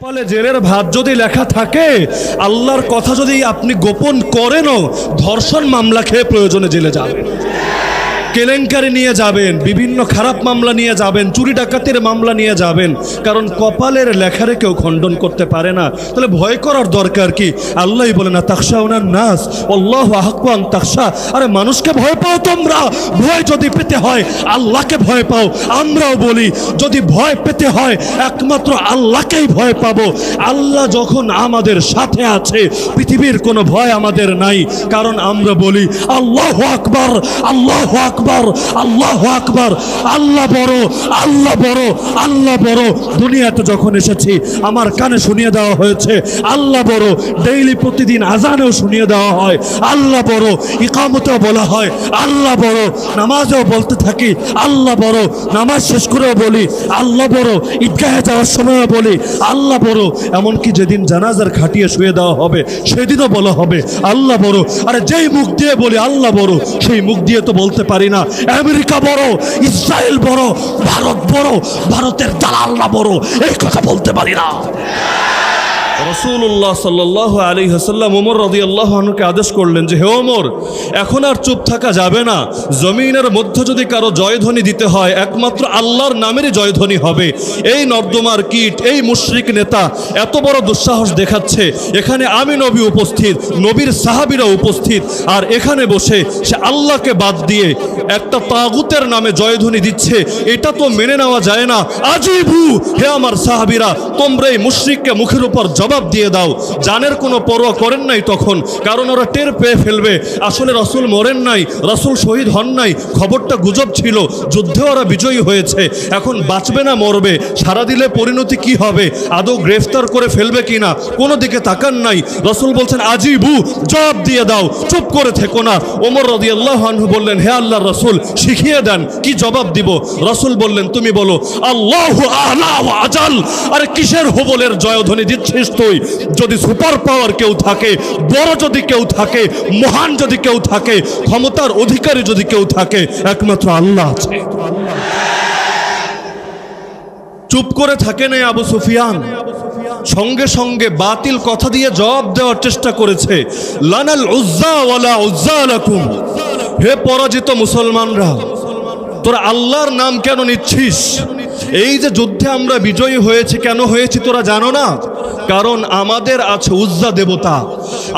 কপালে জেলের ভাত যদি লেখা থাকে, আল্লাহর কথা যদি আপনি গোপন করেনও, ধর্ষণ মামলা খেয়ে প্রয়োজনে জেলে যাবেন, কেলেঙ্কারি নিয়ে যাবেন, বিভিন্ন খারাপ মামলা নিয়ে যাবেন, চুরি ডাকাতির মামলা নিয়ে যাবেন, কারণ কপালের লেখারে কেউ খণ্ডন করতে পারে না। তাহলে ভয় করার দরকার কি? আল্লাহই বলে না তাখশাউনান নাস আল্লাহু আহাক্কু আন তাখশা। আরে মানুষকে ভয় পাও তোমরা, ভয় যদি পেতে হয় আল্লাহকে ভয় পাও। আমরাও বলি যদি ভয় পেতে হয় একমাত্র আল্লাহকেই ভয় পাবো। আল্লাহ যখন আমাদের সাথে আছে পৃথিবীর কোনো ভয় আমাদের নাই, কারণ আমরা বলি আল্লাহু আকবার, আল্লাহু আকবার, আল্লাহু আকবার, আল্লাহ বড়, আল্লাহ বড়, আল্লাহ বড়। দুনিয়াতে যখন এসেছি আমার কানে শুনিয়ে দেওয়া হয়েছে আল্লাহ বড়, ডেইলি প্রতিদিন আজানেও শুনিয়ে দেওয়া হয় আল্লাহ বড়, ইকামতেও বলা হয় আল্লাহ বড়, নামাজেও বলতে থাকি আল্লাহ বড়, নামাজ শেষ করেও বলি আল্লাহ বড়, ঈদগাহে যাওয়ার সময়ও বলি আল্লাহ বড়, এমনকি যেদিন জানাজার খাটিয়ে শুয়ে দেওয়া হবে সেদিনও বলা হবে আল্লাহ বড়। আরে যেই মুখ দিয়ে বলি আল্লাহ বড়, সেই মুখ দিয়ে তো বলতে পারি না আমেরিকা বড়, ইসরায়েল বড়, ভারত বড়, ভারতের দালাল্লা বড়, এই কথা বলতে পারি না। রাসূলুল্লাহ সাল্লাল্লাহু আলাইহি ওয়াসাল্লাম ওমর রাদিয়াল্লাহু আনহুকে আদেশ করলেন যে হে ওমর, এখন আর চুপ থাকা যাবে না। জমিনের মধ্যে যদি কারো জয়ধ্বনি দিতে হয় একমাত্র আল্লাহর নামেরই জয়ধ্বনি হবে। এই নর্দমার কীট, এই মুশরিক নেতা এত বড় দুঃসাহস দেখাচ্ছে, এখানে আমি নবী উপস্থিত, নবীর সাহাবীরা উপস্থিত, আর এখানে বসে সে আল্লাহকে বাদ দিয়ে একটা তাগুতের নামে জয়ধ্বনি দিচ্ছে, এটা তো মেনে নেওয়া যায় না। আজিবু, হে আমার সাহাবীরা, তোমরা এই মুশরিককে মুখের উপর জবাব দিয়ে দাও। জানের কোনো পরোয়া করেন নাই তখন, কারণ ওরা টের পেয়ে ফেলবে আসলে রাসূল মরেন নাই, রাসূল শহীদ হন নাই, খবরটা গুজব ছিল, যুদ্ধে ওরা বিজয়ী হয়েছে, এখন বাঁচবে না মরবে, সারা দিলে পরিণতি কি হবে, আদৌ গ্রেফতার করে ফেলবে কিনা, কোনো দিকে তাকান নাই। রাসূল বলছেন আজিবু, জবাব দিয়ে দাও, চুপ করে থেকো না। ওমর রাদিয়াল্লাহু আনহু বললেন হে আল্লাহর রাসূল শিখিয়ে দেন, কি জবাব দিব? রাসূল বললেন তুমি বলো আল্লাহু আ'লা ওয়া আজাল। আরে কিসের হুবলের জয়ধ্বনি দিচ্ছিস তুই? যদি সুপার পাওয়ার কেউ থাকে, বড় যদি কেউ থাকে, মহান যদি কেউ থাকে, ক্ষমতার অধিকারী যদি কেউ থাকে, একমাত্র আল্লাহ আছে। চুপ করে থাকে না আবু সুফিয়ান, সঙ্গে সঙ্গে বাতিল কথা দিয়ে জবাব দেওয়ার চেষ্টা করেছে লানাল উজ্জা ওয়ালা উজ্জা লাকুম। হে পরাজিত মুসলমানরা, তোরা আল্লাহর নাম কেন নিচ্ছিস? এই যে যুদ্ধে আমরা বিজয়ী হয়েছি, কেন হয়েছি তোরা জানো না? কারণ আমাদের আছে উজ্জা দেবতা।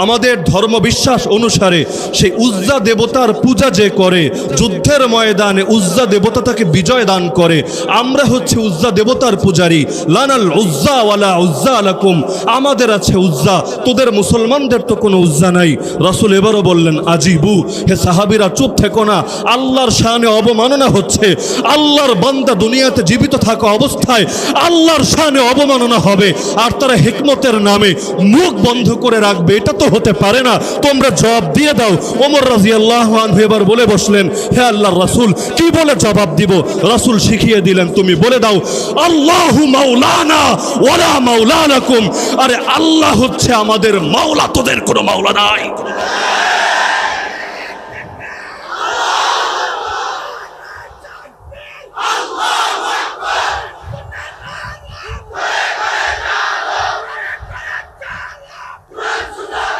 আমাদের ধর্ম বিশ্বাস অনুসারে সেই উজ্জা দেবতার পূজা যে করে, যুদ্ধের ময়দানে উজ্জা দেবতা তাকে বিজয় দান করে। আমরা হচ্ছে উজ্জা দেবতার পূজারী। লানাল উজ্জা ওয়ালা উজ্জা লাকুম, আমাদের আছে উজ্জা, তোদের মুসলমানদের তো কোনো উজ্জা নাই। রাসূল এবারও বললেন আজিবু, হে সাহাবীরা চুপ থেকো না, আল্লাহর শানে অবমাননা হচ্ছে। আল্লাহর বান্দা দুনিয়াতে জীবিত থাকা অবস্থায় আল্লাহর শানে অবমাননা হবে, আর তারা হিকমতের নামে মুখ বন্ধ করে রাখবে, এটা তো হতে পারে না। তোমরা জবাব দিয়ে দাও। ওমর রাদিয়াল্লাহু আনহু এবার বলে বসলেন হে আল্লাহর রাসূল কি বলে জবাব দিব? রাসূল শিখিয়ে দিলেন তুমি বলে দাও আল্লাহু মাওলানা ওয়ালা মাওলা লাকুম। আরে আল্লাহ হচ্ছে আমাদের মাওলা, তোদের কোনো মাওলা নাই।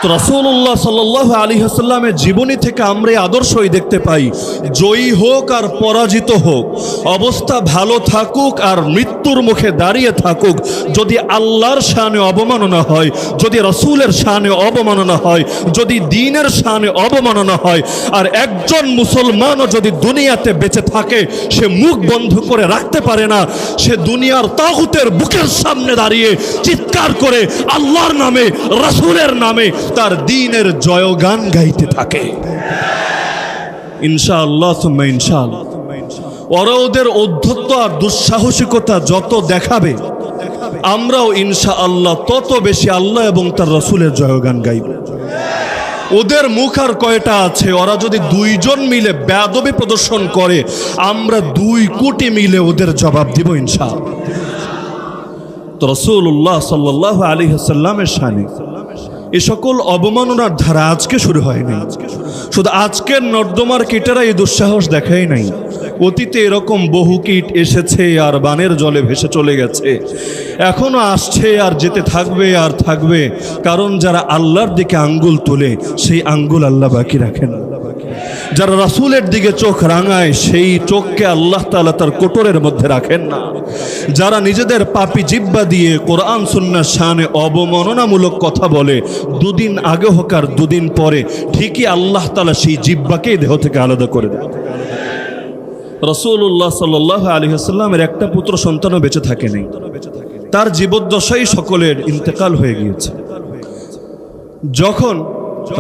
তো রাসূলুল্লাহ সাল্লাল্লাহু আলাইহি ওয়াসাল্লামের জীবনী থেকে আমরা এই আদর্শই দেখতে পাই, জয়ী হোক আর পরাজিত হোক, অবস্থা ভালো থাকুক আর মৃত্যুর মুখে দাঁড়িয়ে থাকুক, যদি আল্লাহর শানে অবমাননা হয়, যদি রাসূলের শানে অবমাননা হয়, যদি দ্বীনের শানে অবমাননা হয়, আর একজন মুসলমানও যদি দুনিয়াতে বেঁচে থাকে সে মুখ বন্ধ করে রাখতে পারে না, সে দুনিয়ার তাগুতের বুকের সামনে দাঁড়িয়ে চিৎকার করে আল্লাহর নামে, রাসূলের নামে তার দ্বীনের জয়গান গাইতে থাকে ইনশাআল্লাহ সুম্মা ইনশাআল্লাহ। ওরা ওদের অধ্যত্ব আর দুঃসাহসিকতা যত দেখাবে, আমরাও ইনশাআল্লাহ তত বেশি আল্লাহ এবং তার রাসূলের জয়গান গাইব। ওদের মুখ আর কয়টা আছে? ওরা যদি দুইজন মিলে বেয়াদবি প্রদর্শন করে, আমরা 2 কোটি মিলে ওদের জবাব দিব ইনশাআল্লাহ। তো রাসূলুল্লাহ সাল্লাল্লাহু আলাইহি ওয়াসাল্লামের শানে এ সকল অবমাননার ধারা আজকে শুরু হয়নি। শুধু আজকের নর্দমার কীটেরা এই দুঃসাহস দেখাই নাই, অতীতে এরকম বহু কীট এসেছে আর বানের জলে ভেসে চলে গেছে, এখনো আসছে আর যেতে থাকবে আর থাকবে। কারণ যারা আল্লাহর দিকে আঙ্গুল তোলে সেই আঙ্গুল আল্লাহ বাকি রাখেন। যারা রাসূলের দিকে চোখ রাঙায় সেই চোখকে আল্লাহ তাআলা তার কোটরের মধ্যে রাখেন না। যারা নিজেদের পাপী জিহ্বা দিয়ে কোরআন সুন্নাহর শানে অবমাননামূলক কথা বলে, দুদিন আগে হোক আর দুদিন পরে ঠিকই আল্লাহ তাআলা সেই জিহ্বাকেই দেহ থেকে আলাদা করে দেন। রাসূলুল্লাহ সাল্লাল্লাহু আলাইহি ওয়াসাল্লামের একটা পুত্র সন্তানও বেঁচে থাকেনি, তার জীবদ্দশায় সকলের ইন্তেকাল হয়ে গিয়েছে। যখন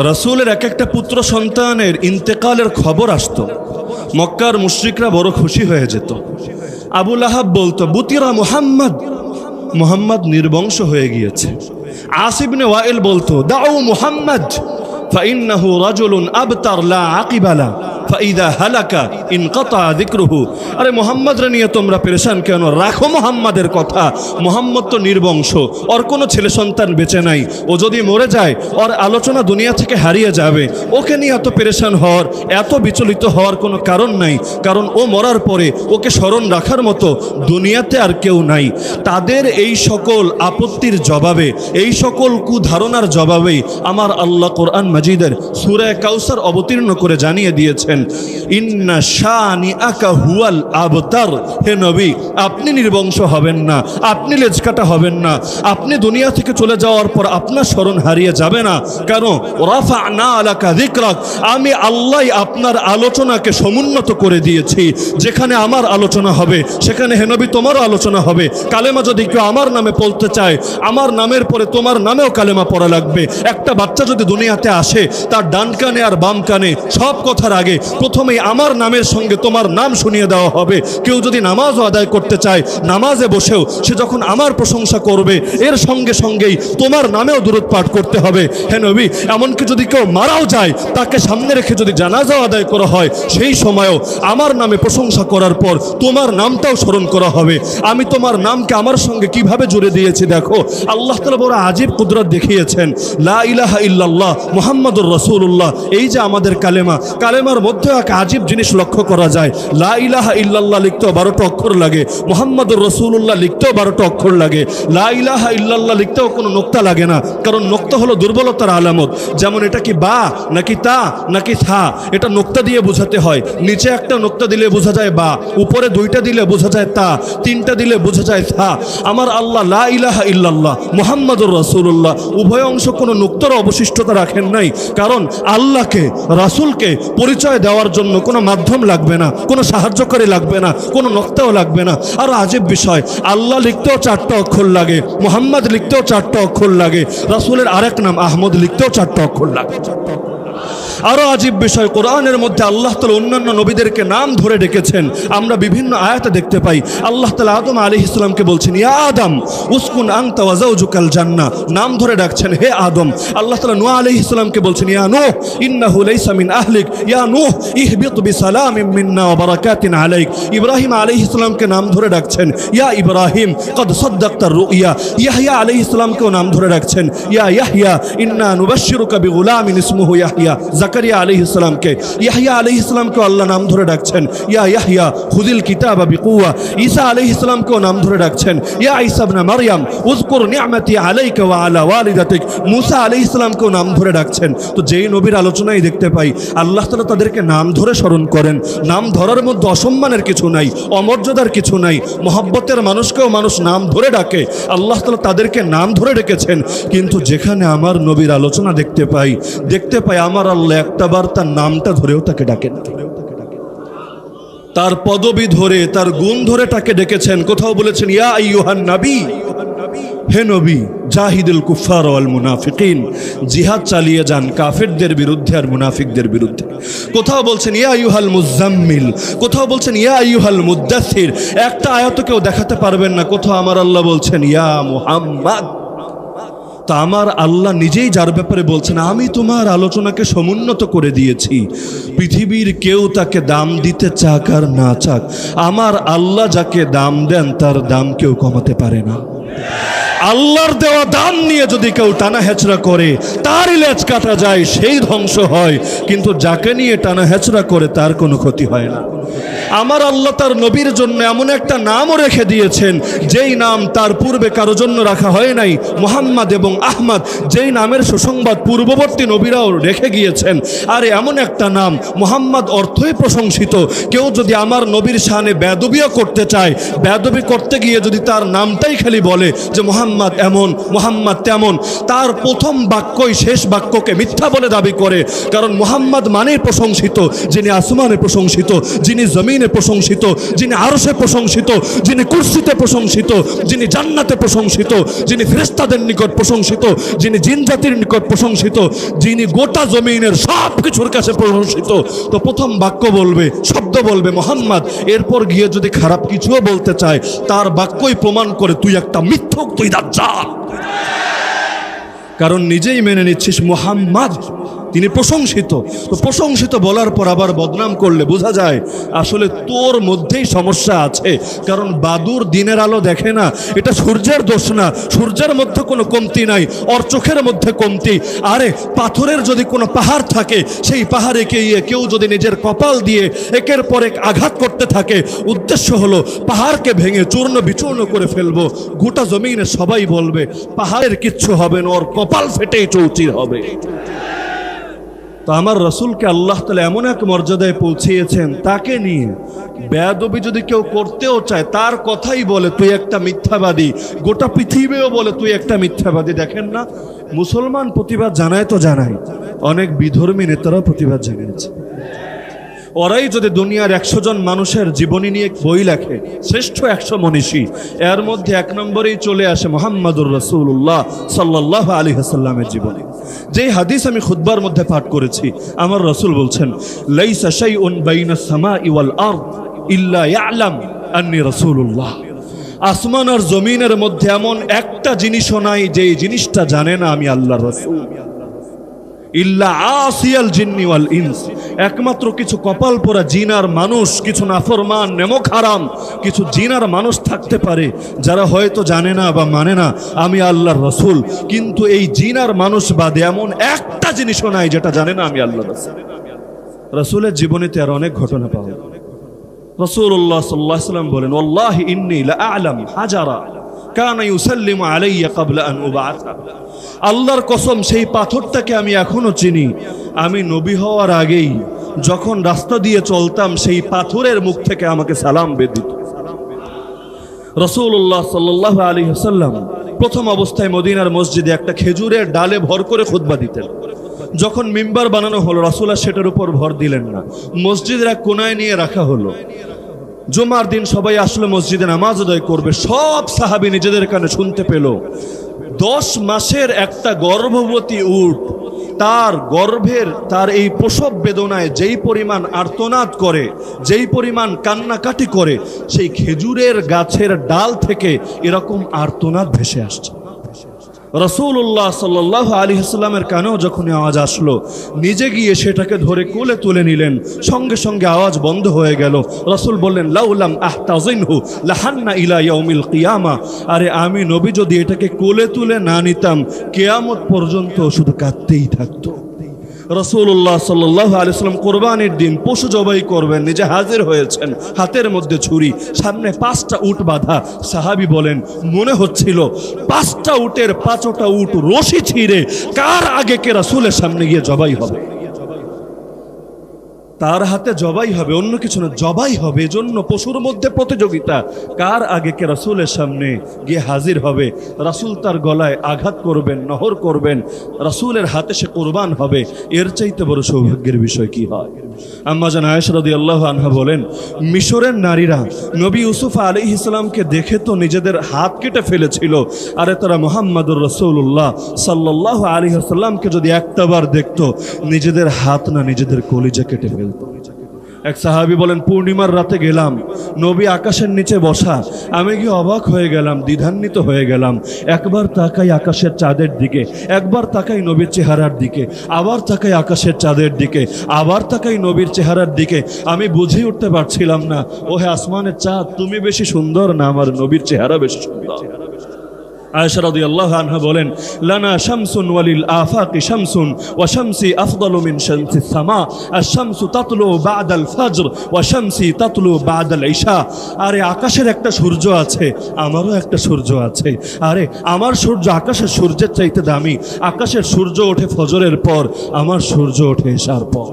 রাসূলের এক একটা পুত্র সন্তানের ইন্তেকালের খবর আসতো, মক্কার মুশরিকরা বড় খুশি হয়ে যেত। আবু লাহাব বলতো, বুতিরা মুহাম্মদ, মুহাম্মদ নির্বংশ হয়ে গিয়েছে। আস ইবনে ওয়াইল বলতো, দাউ মুহাম্মদ ফাইন্নাহু রাজুলুন আবতার লা আকিবা লা ফাইদা হালাকা ইনকাতা যিকরুহু। আরে মুহাম্মদরে নিয়ে তোমরা পেরেশান কেন? রাখো মুহাম্মাদের কথা, মুহাম্মদ তো নির্বংশ, ওর কোনো ছেলে সন্তান বেঁচে নাই, ও যদি মরে যায় ওর আলোচনা দুনিয়া থেকে হারিয়ে যাবে। ওকে নিয়ে এত পেরেশান হওয়ার, এত বিচলিত হওয়ার কোনো কারণ নাই, কারণ ও মরার পরে ওকে স্মরণ রাখার মতো দুনিয়াতে আর কেউ নাই। তাদের এই সকল আপত্তির জবাবে, এই সকল কুধারণার জবাবেই আমার আল্লাহ কোরআন মাজিদের সূরা কাউসার অবতীর্ণ করে জানিয়ে দিয়েছেন, ইন্না শানিআকা হুয়াল আবতার। হে নবী, আপনি নির্বংশ হবেন না, আপনি লেজকাটা হবেন না, আপনি দুনিয়া থেকে চলে যাওয়ার পর আপনার স্মরণ হারিয়ে যাবে না। কেন? রাফা'না আলাকা যিকরাক, আমি আল্লাহ আপনার আলোচনাকে সমুন্নত করে দিয়েছি। যেখানে আমার আলোচনা হবে সেখানে হে নবী তোমারও আলোচনা হবে। কালেমা যদি কেউ আমার নামে পড়তে চায়, আমার নামের পরে তোমার নামেও কালেমা পড়া লাগবে। একটা বাচ্চা যদি দুনিয়াতে আসে, তার ডান কানে আর বাম কানে সব কথার আগে প্রথমেই আমার নামের সঙ্গে তোমার নাম শুনিয়ে দেওয়া হবে। কেউ যদি নামাজও আদায় করতে চায়, নামাজে বসেও সে যখন আমার প্রশংসা করবে, এর সঙ্গে সঙ্গেই তোমার নামেও দুরূদ পাঠ করতে হবে। হে নবী, এমনকি যদি কেউ মারাও যায়, তাকে সামনে রেখে যদি জানাজাও আদায় করা হয়, সেই সময়ও আমার নামে প্রশংসা করার পর তোমার নামটাও স্মরণ করা হবে। আমি তোমার নামকে আমার সঙ্গে কিভাবে জুড়ে দিয়েছি দেখো। আল্লাহ তাআলা বড় আজীব কুদরত দেখিয়েছেন। লা ইলাহা ইল্লাল্লাহ মুহাম্মাদুর রাসূলুল্লাহ, এই যে আমাদের কালেমা, কালেমার মধ্যে এক আজীব জিনিস লক্ষ্য করা যায়। লা ইলাহা ইল্লাল্লাহ লিখতেও 12টা অক্ষর লাগে, মুহাম্মাদুর রাসূলুল্লাহ লিখতেও 12টা অক্ষর লাগে। লা ইলাহা ইল্লাল্লাহ লিখতেও কোনো নোক্তা লাগে না, কারণ নোক্তা হলো দুর্বলতার আলামত। যেমন এটা কি বা নাকি তা নাকি থা, এটা নোক্তা দিয়ে বোঝাতে হয়। নিচে একটা নোক্তা দিলে বোঝা যায় বা, উপরে দুইটা দিলে বোঝা যায় তা, তিনটা দিলে বোঝা যায় থা। আমার আল্লাহ লা ইলাহা ইল্লাল্লাহ মুহাম্মাদুর রাসূলুল্লাহ উভয় অংশ কোনো নোক্তার অবশিষ্টতা রাখেন নাই, কারণ আল্লাহকে, রাসূলকে পরিচয় দেওয়ার জন্য কোনো মাধ্যম লাগবে না, কোনো সাহায্যকারী লাগবে না, কোনো নোক্তাও লাগবে না। আর আজীব বিষয়, আল্লাহ লিখতেও 4টা অক্ষর লাগে, মুহাম্মদ লিখতেও 4টা অক্ষর লাগে, রাসূলের আরেক নাম আহমদ লিখতেও 4টা অক্ষর লাগে। আরো আজীব বিষয়, কোরআনের মধ্যে আল্লাহ তাআলা অন্যান্য নবীদেরকে নাম ধরে ডেকেছেন। আমরা বিভিন্ন আয়াতে দেখতে পাই আল্লাহ তাআলা আদম আলাইহিস সালামকে বলছেন, ইয়া আদম উসকুন আনতা ওয়া যাওজুকাল জান্নাহ, নাম ধরে ডাকছেন হে আদম। আল্লাহ তাআলা নূহ আলাইহিস সালামকে বলছেন, ইয়া নূহ ইন্নাহু লাইসা মিন আহলিক, ইয়া নূহ ইহবিত বিসালামিন মিন্না ওয়া বারাকাতিন আলাইক। ইব্রাহিম আলাইহিস সালামকে নাম ধরে ডাকছেন, ইয়া ইব্রাহিম কদ সাদ্দাকতার রুইয়া। ইয়াহইয়া আলাইহিস সালামকেও নাম ধরে ডাকছেন, ইয়া ইয়াহইয়া ইন্না নুবাশশিরুকা বিগুলামিন ইসমুহু ইয়াহইয়া। জাকারিয়া আলাইহিস সালামকে, ইয়াহইয়া আলাইহিস সালামকেও আল্লাহ নাম ধরে ডাকছেন, ইয়া ইয়াহইয়া খুযিল কিতাবা বিকুওয়া। ঈসা আলাইহিস সালামকেও নাম ধরে ডাকছেন, ইয়া ঈসা ইবনে মারইয়াম উযকুর নি'মাতি আলাইকা ওয়া আলা ওয়ালিদাতিক। মুসা আলাইহিস সালামকেও নাম ধরে ডাকছেন। তো যেই নবীর আলোচনায় দেখতে পাই আল্লাহ তাআলা তাদেরকে নাম ধরে স্মরণ করেন। নাম ধরার মধ্যে অসম্মানের কিছু নাই, অমর্যাদার কিছু নাই। মহব্বতের মানুষকেও মানুষ নাম ধরে ডাকে, আল্লাহ তাআলা তাদেরকে নাম ধরে ডেকেছেন। কিন্তু যেখানে আমার নবীর আলোচনা দেখতে পাই আমার আল্লাহ একটাবার তার নামটা ধরেও তাকে ডাকেন, তার পদবি ধরে, তার গুণ ধরে তাকে ডেকেছেন। কোথাও বলেছেন, ইয়া আইয়ুহান নবী, হে নবী জাহিদুল কুফার ওয়াল মুনাফিকিন, জিহাদ চালিয়ে যান কাফেরদের বিরুদ্ধে আর মুনাফিকদের বিরুদ্ধে। কোথাও বলছেন ইয়া আইয়ুহাল মুজাম্মিল, কোথাও বলছেন ইয়া আইয়ুহাল মুদ্দাসির। একটা আয়াত কেউ দেখাতে পারবেন না কোথাও আমার আল্লাহ বলছেন ইয়া মুহাম্মদ। তা আমার আল্লাহ নিজেই যার ব্যাপারে বলছেন, আমি তোমার আলোচনাকে সমুন্নত করে দিয়েছি, পৃথিবীর কেউ তাকে দাম দিতে চাক আর না চাক, আমার আল্লাহ যাকে দাম দেন তার দাম কেউ কমাতে পারে না। আল্লাহর দেওয়া দান নিয়ে যদি কেউ টানা হেচড়া করে তারই লেজ কাটা যায়, সেই ধ্বংস হয়, কিন্তু যাকে নিয়ে টানা হেচড়া করে তার কোনো ক্ষতি হয় না। আমার আল্লাহ তার নবীর জন্য এমন একটা নামও রেখে দিয়েছেন যেই নাম তার পূর্বে কারো জন্য রাখা হয় নাই, মুহাম্মদ এবং আহমদ, যেই নামের সুসংবাদ পূর্ববর্তী নবীরাও রেখে গিয়েছেন। আর এমন একটা নাম, মুহাম্মদ অর্থই প্রশংসিত। কেউ যদি আমার নবীর শানে বেয়াদবিও করতে চায়, বেয়াদবি করতে গিয়ে যদি তার নামটাই খালি বলে যে মুহাম্মদ এমন, মুহাম্মদ তেমন, তার প্রথম বাক্যই শেষ বাক্যকে মিথ্যা বলে দাবি করে। কারণ মুহাম্মদ মানেই প্রশংসিত, যিনি আসমানে প্রশংসিত, যিনি জমিনে প্রশংসিত, যিনি আরশে প্রশংসিত, যিনি কুরসিতে প্রশংসিত, যিনি জান্নাতে প্রশংসিত, যিনি ফেরেশতাদের নিকট প্রশংসিত, যিনি জিন জাতির নিকট প্রশংসিত, যিনি গোটা জমিনের সব কিছুর কাছে প্রশংসিত। তো প্রথম বাক্য বলবে, শব্দ বলবে মুহাম্মদ, এরপর গিয়ে যদি খারাপ কিছুও বলতে চায় তার বাক্যই প্রমাণ করে তুই একটা মিথ্যক, তুই দাজ্জাল। কারণ নিজেই মেনে নিচ্ছিস মুহাম্মদ তিনি প্রশংসিত। তো প্রশংসিত বলার পর আবার বদনাম করলে বোঝা যায় আসলে তোর মধ্যেই সমস্যা আছে। কারণ বাদুর দিনের আলো দেখে না, এটা সূর্যের দোষ না, সূর্যের মধ্যে কোনো কমতি নাই, ওর চোখের মধ্যে কমতি। আরে পাথরের যদি কোনো পাহাড় থাকে, সেই পাহাড়ে গিয়ে কেউ যদি নিজের কপাল দিয়ে একের পর এক আঘাত করতে থাকে, উদ্দেশ্য হলো পাহাড়কে ভেঙে চূর্ণ বিচূর্ণ করে ফেলবো, গোটা জমিনে সবাই বলবে পাহাড়ের কিচ্ছু হবে না, ওর কপাল ফেটেই চৌচির হবে। তো আমার রসুলকে আল্লাহ তাআলা এমন এক মর্যাদায় পৌঁছিয়েছেন, তাকে নিয়ে বেয়াদবি যদি কেউ করতেও চায় তার কথাই বলে তুই একটা মিথ্যাবাদী, গোটা পৃথিবীও বলে তুই একটা মিথ্যাবাদী। দেখেন না, মুসলমান প্রতিবাদ জানায় তো জানায়, অনেক বিধর্মী নেতারাও প্রতিবাদ জানিয়েছে। ওরাই যদি দুনিয়ার 100 জন মানুষের জীবনী নিয়ে বই লেখে, শ্রেষ্ঠ 100 মনীষী, এর মধ্যে 1 নম্বরেই চলে আসে মুহাম্মাদুর রাসূলুল্লাহ সাল্লাল্লাহু আলাইহি ওয়াসাল্লামের জীবনী। যেই হাদিস আমি খুতবার মধ্যে পাঠ করেছি, আমার রাসূল বলছেন লাইসা শাইউন বাইনাস সামাই ওয়াল আরদ ইল্লা ইয়ালাম আন্নী রাসূলুল্লাহ। আসমান আর জমিনের মধ্যে এমন একটা জিনিসও নাই যেই জিনিসটা জানে না আমি আল্লাহর রাসূল। ইল্লা আসিয়াল জিন্নি ওয়াল ইনস, একমাত্র কিছু কপাল পোড়া জিন আর মানুষ, কিছু নাফরমান নেমক হারাম কিছু জিন আর মানুষ থাকতে পারে যারা হয়তো জানে না বা মানে না আমি আল্লাহর রাসূল। কিন্তু এই জিন আর মানুষ বাদে এমন একটা জিনিসও নাই যেটা জানে না আমি আল্লাহর রাসূল। রাসূলের জীবনীতে আর অনেক ঘটনা পাওয়া। রাসূলুল্লাহ সাল্লাল্লাহু আলাইহি ওয়াসাল্লাম বলেন ওয়াল্লাহি ইন্নী লা আ'লাম হাজারা কানা ইউসাল্লিমু আলাইয়া ক্বাবলা আন উবআসা। আল্লাহর কসম, সেই পাথরটাকে আমি এখনো চিনি। আমি নবী হওয়ার আগেই যখন রাস্তা দিয়ে চলতাম সেই পাথরের মুখ থেকে আমাকে সালাম বেদিত। রাসূলুল্লাহ সাল্লাল্লাহু আলাইহি ওয়াসাল্লাম প্রথম অবস্থায় মদিনার মসজিদে একটা খেজুরের ডালে ভর করে খুতবা দিতেন। যখন মিম্বার বানানো হলো, রাসূল সেটার উপর ভর দিলেন না, মসজিদের এক কোনায় নিয়ে রাখা হলো। জুমার দিন সবাই আসলো মসজিদে নামাজ আদায় করবে, সব সাহাবী নিজেদের কানে শুনতে পেল 10 মাসের একটা গর্ভবতী উট তার গর্ভের তার এই প্রসব বেদনায় যেই পরিমাণ আর্তনাদ করে, যেই পরিমাণ কান্নাকাটি করে, সেই খেজুরের গাছের ডাল থেকে এরকম আর্তনাদ ভেসে আসছে। রাসূলুল্লাহ সাল্লাল্লাহু আলাইহি ওয়াসাল্লামের কানেও যখন আওয়াজ আসলো, নিজে গিয়ে সেটাকে ধরে কোলে তুলে নিলেন, সঙ্গে সঙ্গে আওয়াজ বন্ধ হয়ে গেল। রাসূল বললেন লাউলাম আহতাজিনহু লাহান্না ইলা ইয়াউমিল কিয়ামা। আরে আমি নবী যদি এটাকে কোলে তুলে না নিতাম, কিয়ামত পর্যন্ত শুধু কাঁদতেই থাকতো। রাসূলুল্লাহ সাল্লাল্লাহু আলাইহি ওয়াসাল্লাম কোরবানির দিন পশু জবাই করবেন, নিজে হাজির হয়েছেন, হাতের মধ্যে ছুরি, সামনে 5টা উট বাঁধা। সাহাবী বলেন মনে হচ্ছিল 5টা উটের 5টা উট রশি ছিঁড়ে কার আগে কে রাসূলের সামনে গিয়ে জবাই হবে, তার হাতে জবাই হবে, অন্য কিছু না, জবাই হবে। এজন্য পশুর মধ্যে প্রতিযোগিতা, কার আগে কে রাসূলের সামনে গিয়ে হাজির হবে। রাসূল তার গলায় আঘাত করবেন, নহর করবেন, রাসূলের হাতে সে কোরবান হবে। এর চাইতে বড় সৌভাগ্যের বিষয় কি হয়? আম্মা জান আয়েশা রাদিয়াল্লাহু আনহা বলেন মিশরের নারীরা নবী ইউসুফ আলাইহিস সালামকে দেখে তো নিজেদের হাত কেটে ফেলেছিল। আরে তারা মুহাম্মাদুর রাসূলুল্লাহ সাল্লাল্লাহু আলাইহি ওয়াসাল্লামকে যদি একটাবার দেখতো, নিজেদের হাত না নিজেদের কলিজা কেটে ফেলত। এক সাহাবী বলেন পূর্ণিমার রাতে গেলাম, নবী আকাশের নিচে বসা, আমি গিয়ে অবাক হয়ে গেলাম, দ্বিধান্বিত হয়ে গেলাম। একবার তাকাই আকাশের চাঁদের দিকে, একবার তাকাই নবীর চেহারার দিকে, আবার তাকাই আকাশের চাঁদের দিকে, আবার তাকাই নবীর চেহারার দিকে। আমি বুঝে উঠতে পারছিলাম না, ওহে আসমানের চাঁদ, তুমি বেশি সুন্দর না আমার নবীর চেহারা বেশি সুন্দর? আয়েশা রাদিয়াল্লাহু আনহা বলেন, লানা শামসুন ওয়ালিল আফাকি শামসুন ওয়া শামসি আফদালু মিন শামসিস সামা, আশ-শামসু তাতলু বা'দাল ফজর ওয়া শামসি তাতলু বা'দাল ইশা। আরে আকাশের একটা সূর্য আছে, আমারও একটা সূর্য আছে। আরে আমার সূর্য আকাশের সূর্যের চাইতে দামি। আকাশের সূর্য ওঠে ফজরের পর, আমার সূর্য ওঠে ইশার পর।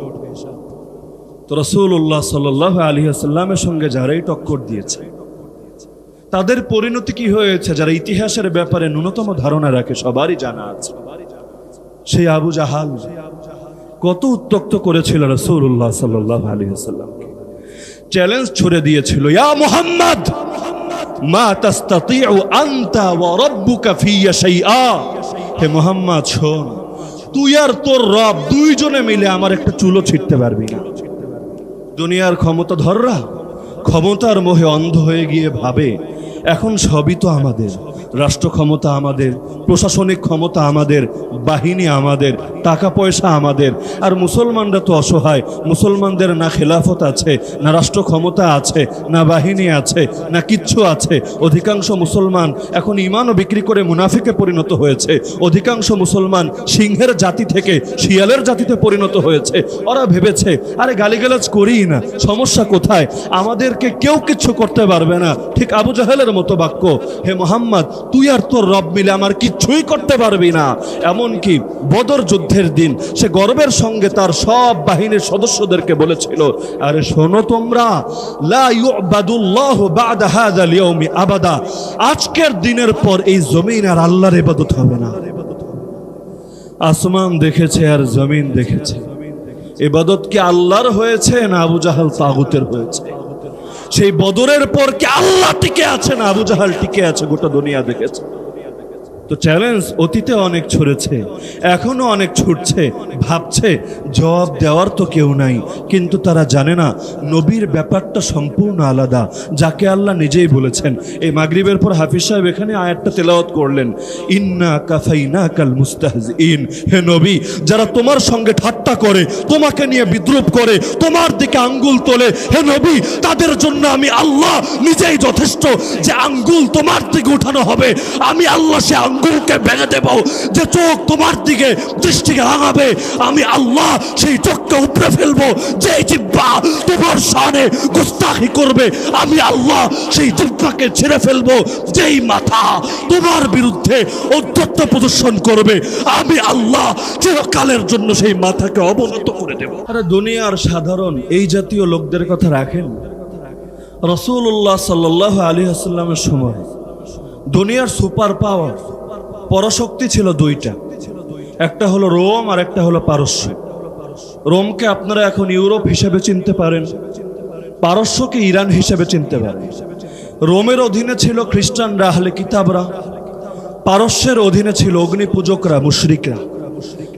তো রাসূলুল্লাহ সাল্লাল্লাহু আলাইহি ওয়াসাল্লামের সঙ্গে যারাই টক্কর দিয়েছে তাদের পরিণতি কি হয়েছে, যারা ইতিহাসের ব্যাপারে ন্যূনতম ধারণা রাখে সবারই জানা আছে। সেই আবু জাহাল কত উত্তক্ত করেছিল রাসূলুল্লাহ সাল্লাল্লাহু আলাইহি ওয়াসাল্লামকে, চ্যালেঞ্জ ছুড়ে দিয়েছিল, ইয়া মুহাম্মদ মা তাস্তাতিউ আনতা ওয়া রাব্বুকা ফিয়া শাইআ। হে মুহাম্মদ শোন, তুই আর তোর রব দুইজনে মিলে আমার একটা চুলও ছিটতে পারবি না। দুনিয়ার ক্ষমতাধররা ক্ষমতার মোহে অন্ধ হয়ে গিয়ে ভাবে এখন সবই তো আমাদের, রাষ্ট্র ক্ষমতা আমাদের, প্রশাসনিক ক্ষমতা আমাদের, বাহিনী আমাদের, টাকা পয়সা আমাদের। আর মুসলমানরা তো অসহায়, মুসলমানদের না খেলাফত আছে, না রাষ্ট্র ক্ষমতা আছে, না বাহিনী আছে, না কিচ্ছু আছে। অধিকাংশ মুসলমান এখন ইমানও বিক্রি করে মুনাফিকে পরিণত হয়েছে। অধিকাংশ মুসলমান সিংহের জাতি থেকে শিয়ালের জাতিতে পরিণত হয়েছে। ওরা ভেবেছে আরে গালিগালাজ করি না, সমস্যা কোথায়, আমাদেরকে কেউ কিচ্ছু করতে পারবে না। ঠিক আবু জাহেলের মতো বাক্য, হে মুহাম্মদ তুই আর তোর রব মিলে আমার কিচ্ছুই করতে পারবি না। এমনকি বদর যুদ্ধের দিন সে গর্বের সঙ্গে তার সব বাহিনীর সদস্যদেরকে বলেছিল, আরে শোনো তোমরা, লা ইউবাদুল্লাহু বা'দা হাযাল ইয়াউমি আবাদা, আজকের দিনের পর এই জমিন আর আল্লাহর ইবাদত হবে না। আসমান দেখেছে আর জমিন দেখেছে, ইবাদত কি আল্লাহর হয়েছে না আবু জাহাল তাগুতের হয়েছে? সেই বদরের পর কি আল্লাহ টিকে আছে না আবু জাহাল টিকে আছে? গোটা দুনিয়া দেখেছে। তো চ্যালেঞ্জ অতীতে অনেক ছুড়েছে, এখনো অনেক ছুটছে, ভাবছে জবাব দেওয়ার তো কেউ নাই। কিন্তু তারা জানে না নবীর ব্যাপারটা সম্পূর্ণ আলাদা, যাকে আল্লাহ নিজেই বলেছেন। এই মাগরিবের পর হাফিজ সাহেব এখানে আয়াতটা তেলাওয়াত করলেন, ইন্না কাফাইনাকাল মুস্তাহজিইন। হে নবী, যারা তোমার সঙ্গে ঠাট্টা করে, তোমাকে নিয়ে বিদ্রুপ করে, তোমার দিকে আঙ্গুল তোলে, হে নবী তাদের জন্য আমি আল্লাহ নিজেই যথেষ্ট। যে আঙ্গুল তোমার দিকে উঠানো হবে, আমি আল্লাহ সে আঙ্গুলকে ভেঙে দেব। যে চোখ তোমার দিকে দৃষ্টিকে রাঙাবে, আমি আল্লাহ সেই চোখকে উপড়ে ফেলবো। যে জিহ্বা তোমার শানে গুস্তাখি করবে, আমি আল্লাহ সেই জিহ্বাকে ছেড়ে ফেলবো। যেই মাথা তোমার বিরুদ্ধে ঔদ্ধত্য প্রদর্শন করবে, আমি আল্লাহ চিরকালের জন্য সেই মাথাকে অবনত করে দেব। আরে দুনিয়ার সাধারণ এই জাতীয় লোকদের কথা রাখেন। রাসূলুল্লাহ সাল্লাল্লাহু আলাইহি ওয়াসাল্লামের সময় দুনিয়ার সুপার পাওয়ার পরাশক্তি ছিল দুইটা, একটা হলো রোম আর একটা হলো পারস্য। রোমকে আপনারা এখন ইউরোপ হিসেবে চিনতে পারেন, পারস্যকে ইরান হিসেবে চিনতে পারেন। রোমের অধীনে ছিল খ্রিস্টানরা, আহলে কিতাবরা। পারস্যের অধীনে ছিল অগ্নি পূজকরা, মুশরিকরা।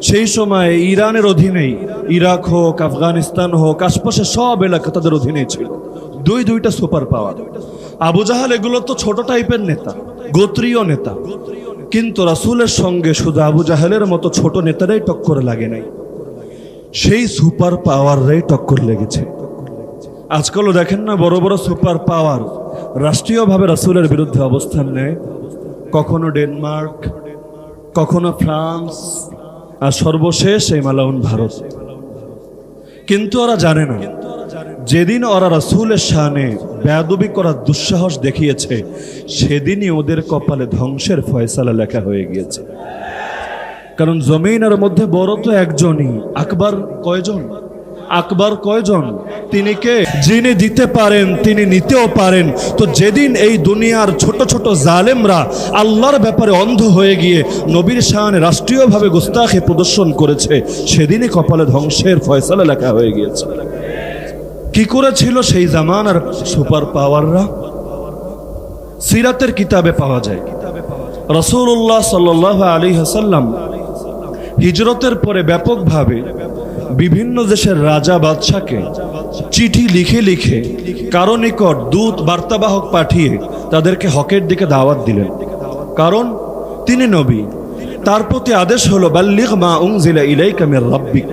সেই সময় ইরানের অধীনেই ইরাক হোক, আফগানিস্তান হোক, আশপাশের সব এলাকা তাদের অধীনেই ছিল। দুইটা সুপার পাওয়ার। আবু জাহাল এগুলো তো ছোট টাইপের নেতা, গোত্রীয় নেতা। কিন্তু রাসূলের সঙ্গে শুধু আবু জাহেলের মতো ছোট নেতারাই টক্কর লাগে নাই, সেই সুপার পাওয়াররাই টক্কর লেগেছে। আজকালও দেখেন না বড় বড় সুপার পাওয়ার রাষ্ট্রীয়ভাবে রাসূলের বিরুদ্ধে অবস্থান নেয়, কখনো ডেনমার্ক, কখনো ফ্রান্স, আর সর্বশেষ এই মালাউন ভারত। কিন্তু ওরা জানে না, যেদিন ওরা রাসূলের শানে বেয়াদবি করার দুঃসাহস দেখিয়েছে, সেদিনই ওদের কপালে ধ্বংসের ফয়সালা লেখা হয়ে গিয়েছে। কারণ জমিনের মধ্যে বড় তো একজনই। আকবর কয়জন? আকবর কয়জন? তিনি কে? যিনি দিতে পারেন তিনি নিতেও পারেন। তো যেদিন এই দুনিয়ার ছোট ছোট জালেমরা আল্লাহর ব্যাপারে অন্ধ হয়ে গিয়ে নবীর শানে রাষ্ট্রীয়ভাবে গুস্তাখি প্রদর্শন করেছে, সেদিনই কপালে ধ্বংসের ফয়সালা লেখা হয়ে গিয়েছে। কি করেছিল সেই জামানার সুপার পাওয়াররা? সিরাতের কিতাবে পাওয়া যায়, রাসূলুল্লাহ সাল্লাল্লাহু আলাইহি ওয়াসাল্লাম হিজরতের পরে ব্যাপকভাবে বিভিন্ন দেশের রাজা বাদশাকে চিঠি লিখে লিখে কারো নিকট দূত বার্তাবাহক পাঠিয়ে তাদেরকে হকের দিকে দাওয়াত দিলেন। কারণ তিনি নবী, তার প্রতি আদেশ হলো বাল্লিগ মা উনজিলা ইলাইকা মির রাব্বিক,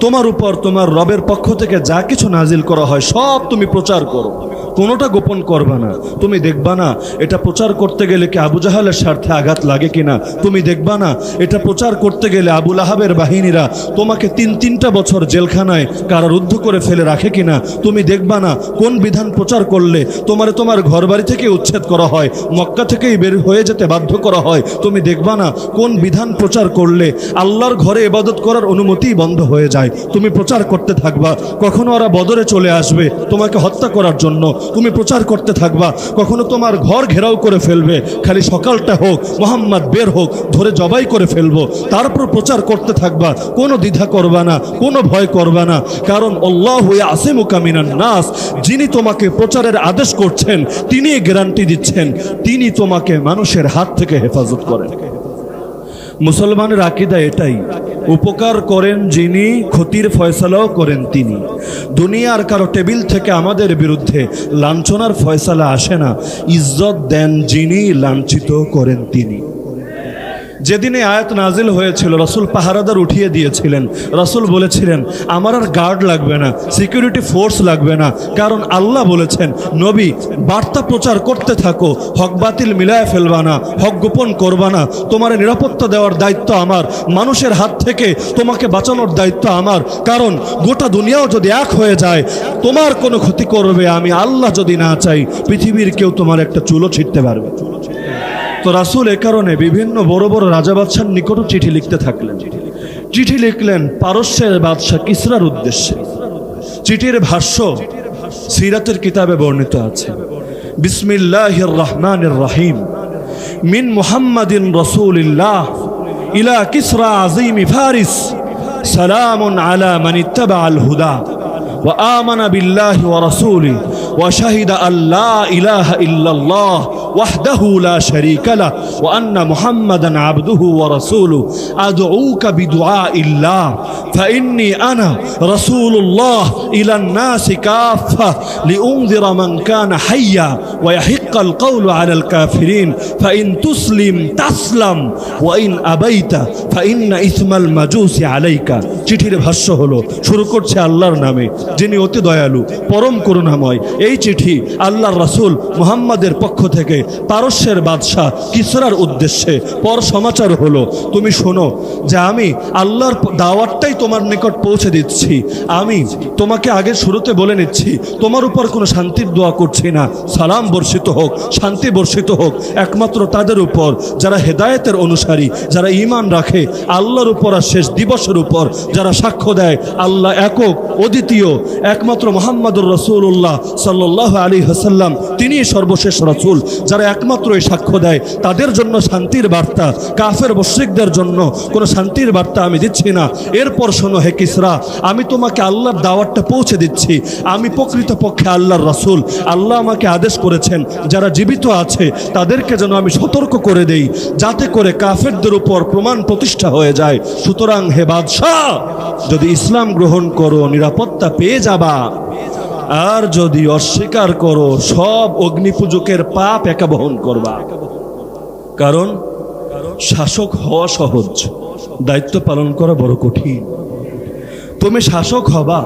তোমার উপর তোমার রবের পক্ষ থেকে যা কিছু নাজিল করা হয় সব তুমি প্রচার করো। কোনোটা গোপন করবা না। তুমি দেখবা না এটা প্রচার করতে গেলে কি আবু জাহালের স্বার্থে আঘাত লাগে কিনা, তুমি দেখবা না এটা প্রচার করতে গেলে আবু লাহাবের বাহিনীরা তোমাকে 3-3টা বছর জেলখানায় কারারুদ্ধ করে ফেলে রাখে কিনা, তুমি দেখবা না কোন বিধান প্রচার করলে তোমার ঘরবাড়ি থেকে উচ্ছেদ করা হয়, মক্কা থেকেই বের হয়ে যেতে বাধ্য করা হয়, তুমি দেখবা না কোন বিধান প্রচার করলে আল্লাহর ঘরে ইবাদত করার অনুমতিই বন্ধ হয়ে যায়। তুমি প্রচার করতে থাকবা, কখনো ওরা বদরে চলে আসবে তোমাকে হত্যা করার জন্য, তুমি প্রচার করতে থাকবা, কখনো তোমার ঘর ঘেরাও করে ফেলবে, খালি সকালটা হোক মোহাম্মদ বের হোক ধরে জবাই করে ফেলবো, তারপর প্রচার করতে থাকবা, কোনো দ্বিধা করবা না, কোনো ভয় করবা না, কারণ আল্লাহু ইয়াসিমুকা মিনান নাস, যিনি তোমাকে প্রচারের আদেশ করছেন তিনি গ্যারান্টি দিচ্ছেন তিনি তোমাকে মানুষের হাত থেকে হেফাজত করেন। মুসলমানের আকীদা এটাই, উপকার করেন যিনি, ক্ষতির ফয়সালাও করেন তিনি। দুনিয়ার কারো টেবিল থেকে আমাদের বিরুদ্ধে লাঞ্ছনার ফয়সালা আসে না, ইজ্জত দেন যিনি, লাঞ্ছিত করেন তিনি। যেদিনে আয়াত নাজিল হয়েছিল রাসূল পাহারাদার উঠিয়ে দিয়েছিলেন, রাসূল বলেছিলেন আমার আর গার্ড লাগবে না, সিকিউরিটি ফোর্স লাগবে না, কারণ আল্লাহ বলেছেন নবী বার্তা প্রচার করতে থাকো, হক বাতিল মিলায় ফেলবা না, হক গোপন করবা না, তোমার নিরাপত্তা দেওয়ার দায়িত্ব আমার, মানুষের হাত থেকে তোমাকে বাঁচানোর দায়িত্ব আমার, কারণ গোটা দুনিয়াও যদি এক হয়ে যায় তোমার কোনো ক্ষতি করবে আমি আল্লাহ যদি না চাই, পৃথিবীর কেউ তোমার একটা চুলও ছিঁড়তে পারবে। তো রাসূল এ কারণে বিভিন্ন বড় বড় রাজা বাদশার নিকটও চিঠি লিখতে থাকলেন। চিঠি লিখলেন পারস্যের বাদশা কিসরার উদ্দেশ্যে। চিঠির ভাষ্য সিরাতের কিতাবে বর্ণিত আছে, বিসমিল্লাহির রহমানির রহিম, মিন মুহাম্মাদিন রাসূলিল্লাহ ইলা কিসরা আযীম ফারিস, সালামুন আলা মান ইত্তাবা আল হুদা ওয়া আমানা বিল্লাহি ওয়া রাসূলিহি ওয়া শাহিদা আল্লা ইলাহা ইল্লাল্লাহ ওয়াহদাহু লা শারীকা লাহু ওয়া আন্না মুহাম্মাদান আবদুহু ওয়া রাসূলুহু আদউকা বিদুআইল্লাহ ফাইন্নী আনা রাসূলুল্লাহ ইলান নাসি কাফা লিউনযিরা মান কানা হাইয়া ওয়া ইয়াহিক্কাল কওলু আলাল কাফিরিন ফাইন তুসলিম তাসলাম ওয়া ইন আবাইতা ফাইন্না ইসমাল মাজুসি আলাইকা। চিঠির ভাষ্য হলো, শুরু করছে আল্লাহর নামে যিনি অতি দয়ালু পরম করুণাময়। এই চিঠি আল্লাহর রাসূল মুহাম্মাদের পক্ষ থেকে পারস্যের বাদশাহ কিসরার উদ্দেশ্যে পর সমাচার হলো, তুমি শোনো যে আমি আল্লাহর দাওয়াতটাই তোমার নিকট পৌঁছে দিচ্ছি। আমি তোমাকে আগে শুরুতে বলে নিচ্ছি তোমার উপর কোনো শান্তির দোয়া করছি না, সালাম বর্ষিত হোক, শান্তি বর্ষিত হোক একমাত্র তাদের উপর যারা হেদায়েতের অনুসারী, যারা ঈমান রাখে আল্লাহর উপর আর শেষ দিবসের উপর, যারা সাক্ষ্য দেয় আল্লাহ একক অদ্বিতীয়, একমাত্র মুহাম্মদুর রাসূলুল্লাহ সাল্লাল্লাহু আলাইহি ওয়াসাল্লাম তিনি সর্বশেষ রাসূল, যারা একমাত্র এই সাক্ষ্য দেয় তাদের জন্য শান্তির বার্তা, কাফের মুশরিকদের জন্য কোনো শান্তির বার্তা আমি দিচ্ছি না। এরপর শোনো হে কিসরা, আমি তোমাকে আল্লাহর দাওয়াতটা পৌঁছে দিচ্ছি, আমি প্রকৃতপক্ষে আল্লাহর রাসূল, আল্লাহ আমাকে আদেশ করেছেন যারা জীবিত আছে তাদেরকে যেন আমি সতর্ক করে দেই যাতে করে কাফেরদের উপর প্রমাণ প্রতিষ্ঠা হয়ে যায়। সুতরাং হে বাদশাহ, যদি ইসলাম গ্রহণ করো নিরাপত্তা পেয়ে যাবা, আর যদি অস্বীকার করো সব অগ্নিপূজকের পাপ একা বহন করবা। কারণ শাসক হওয়া সহজ, দায়িত্ব পালন করা বড় কঠিন। তুমি শাসক হবা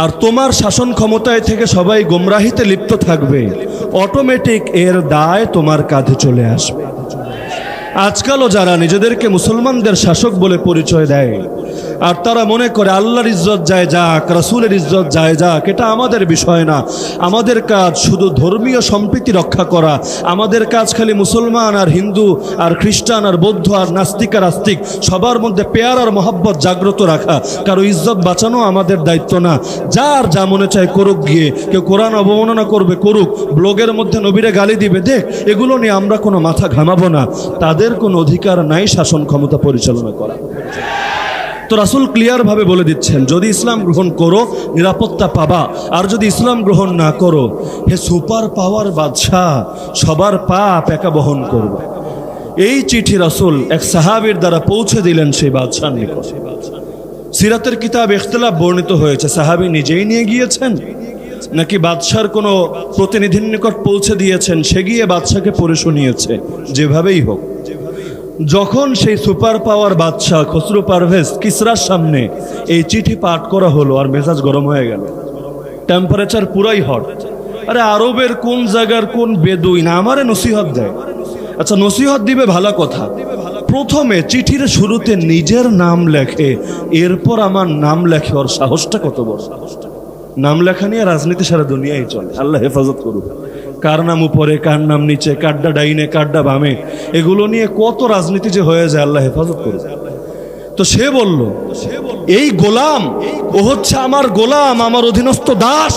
আর তোমার শাসন ক্ষমতায় থেকে সবাই গোমরাহিতে লিপ্ত থাকবে, অটোমেটিক এর দায় তোমার কাঁধে চলে আসবে। আজকালও যারা নিজেদেরকে মুসলমানদের শাসক বলে পরিচয় দেয় আর তারা মনে করে আল্লাহর ইজ্জত যায় যাক, রাসূলের ইজ্জত যায় যাক, এটা আমাদের বিষয় না, আমাদের কাজ শুধু ধর্মীয় সম্প্রীতি রক্ষা করা, আমাদের কাজ খালি মুসলমান আর হিন্দু আর খ্রিস্টান আর বৌদ্ধ আর নাস্তিক আর আস্তিক সবার মধ্যে পেয়ার আর মহব্বত জাগ্রত রাখা, কারো ইজ্জত বাঁচানো আমাদের দায়িত্ব না। যার যা মনে চায় করুক, গিয়ে কেউ কোরআন অবমাননা করবে করুক, ব্লগের মধ্যে নবীরে গালি দিবে দেখ, এগুলো নিয়ে আমরা কোনো মাথা ঘামাবো না, তাদের কোনো অধিকার নাই শাসন ক্ষমতা পরিচালনা করা। তো রাসূল ক্লিয়ার ভাবে বলে দিচ্ছেন যদি ইসলাম গ্রহণ করো নিরাপত্তা পাবা, আর যদি ইসলাম গ্রহণ না করো হে সুপার পাওয়ার বাদশাহ সবার পাপ একা বহন করবে। এই চিঠি রাসূল এক সাহাবীর দ্বারা পৌঁছে দিলেন সেই বাদশার নিকট। সিরাতের কিতাব ইখতিলাফ বর্ণিত হয়েছে সাহাবী নিজেই নিয়ে গিয়েছেন নাকি বাদশার কোনো প্রতিনিধির নিকট পৌঁছে দিয়েছেন, সে গিয়ে বাদশাকে পড়ে শুনিয়েছে, যেভাবেই হোক। যখন সেই সুপার পাওয়ার বাদশাহ খসরু পারভেজ কিসরার সামনে এই চিঠি পাঠ করা হলো আর মেজাজ গরম হয়ে গেল, টেম্পারেচার পুরাই হট। আরে আরবের কোন জায়গার কোন বেদুইন আমারে নসিহত দেয়। আচ্ছা নসিহত দিবে ভালো কথা, প্রথমে চিঠির শুরুতে নিজের নাম লেখে, এরপর আমার নাম লেখে, ওর সাহসটা কত বড়। নাম লেখা নিয়ে রাজনীতি সারা দুনিয়ায় চলে, আল্লাহ হেফাজত করুক। কার নাম উপরে, কার নাম নিচে, কারডা ডাইনে কারডা বামে, এগুলো নিয়ে কত রাজনীতি যে হয়ে যায়, আল্লাহ হেফাজত করুক। তো সে বলল এই গোলাম, ও হচ্ছে আমার গোলাম, আমার অধীনস্থ দাস,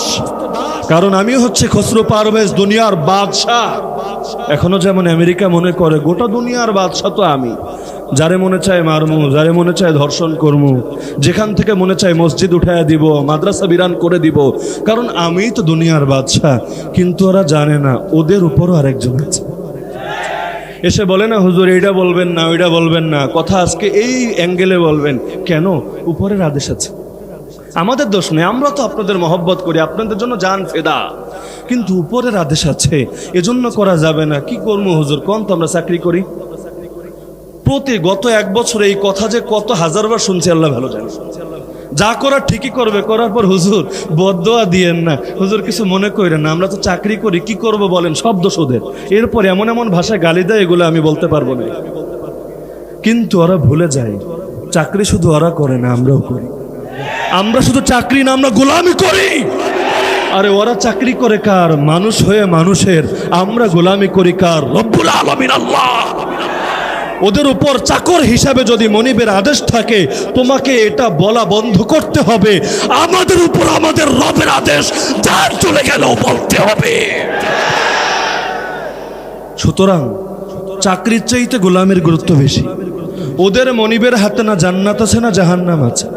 কারণ আমি হচ্ছে খসরু পারভেজ, দুনিয়ার বাদশাহ। এখনো যেমন আমেরিকা মনে করে গোটা দুনিয়ার বাদশাহ তো আমি, যারে মনে চায় মারমু, যারে মনে চায় ধর্ষণ করমু, যেখান থেকে মনে চায় মসজিদ উঠায় দিব, মাদ্রাসা বিরান করে দিব, কারণ আমি তো দুনিয়ার বাদশাহ। কিন্তু ওরা জানে না ওদের উপরও আরেকজন আছে। এসে বলে না হুজুর এইটা বলবেন না, ওইটা বলবেন না, কথা আজকে এই অ্যাঙ্গেলে বলবেন, কেন? উপরের আদেশ আছে, আমাদের দোষ নেই, আমরা তো আপনাদের মহব্বত করি, আপনাদের জন্য জান ফেদা, কিন্তু উপরের আদেশ আছে, এজন্য করা যাবে না। কি করবো হুজুর কোন, তো আমরা চাকরি করি, গত 1 বছর এই কথা যে কত হাজারবার শুনছি, আল্লাহ ভালো জানে। যা করার ঠিকই করবে, করার পর হুজুর বদদোয়া দিয়েন না, হুজুর কিছু মনে করেন না, আমরা তো চাকরি করি, কি করব বলেন, সব দোষ ওদের। এরপর এমন এমন ভাষায় গালি দেয়, এগুলো আমি বলতে পারবো না। কিন্তু ওরা ভুলে যায় চাকরি শুধু ওরা করে না, আমরাও করি। আমরা শুধু চাকরি না, আমরা গোলামি করি। আরে ওরা চাকরি করে কার? মানুষ হয়ে মানুষের। আমরা গোলামি করি কার? রব্বুল আলামিন আল্লাহ। ওদের উপর চাকর হিসাবে যদি মনিবের আদেশ থাকে, তোমাকে এটা বলা বন্ধ করতে হবে, আমাদের উপর আমাদের রবের আদেশ যার চলে গেল বলতে হবে। সুতরাং চাকরির চাইতে গোলামের গুরুত্ব বেশি। ওদের মনিবের হাতে না জান্নাত আছে না জাহান্নাম আছে,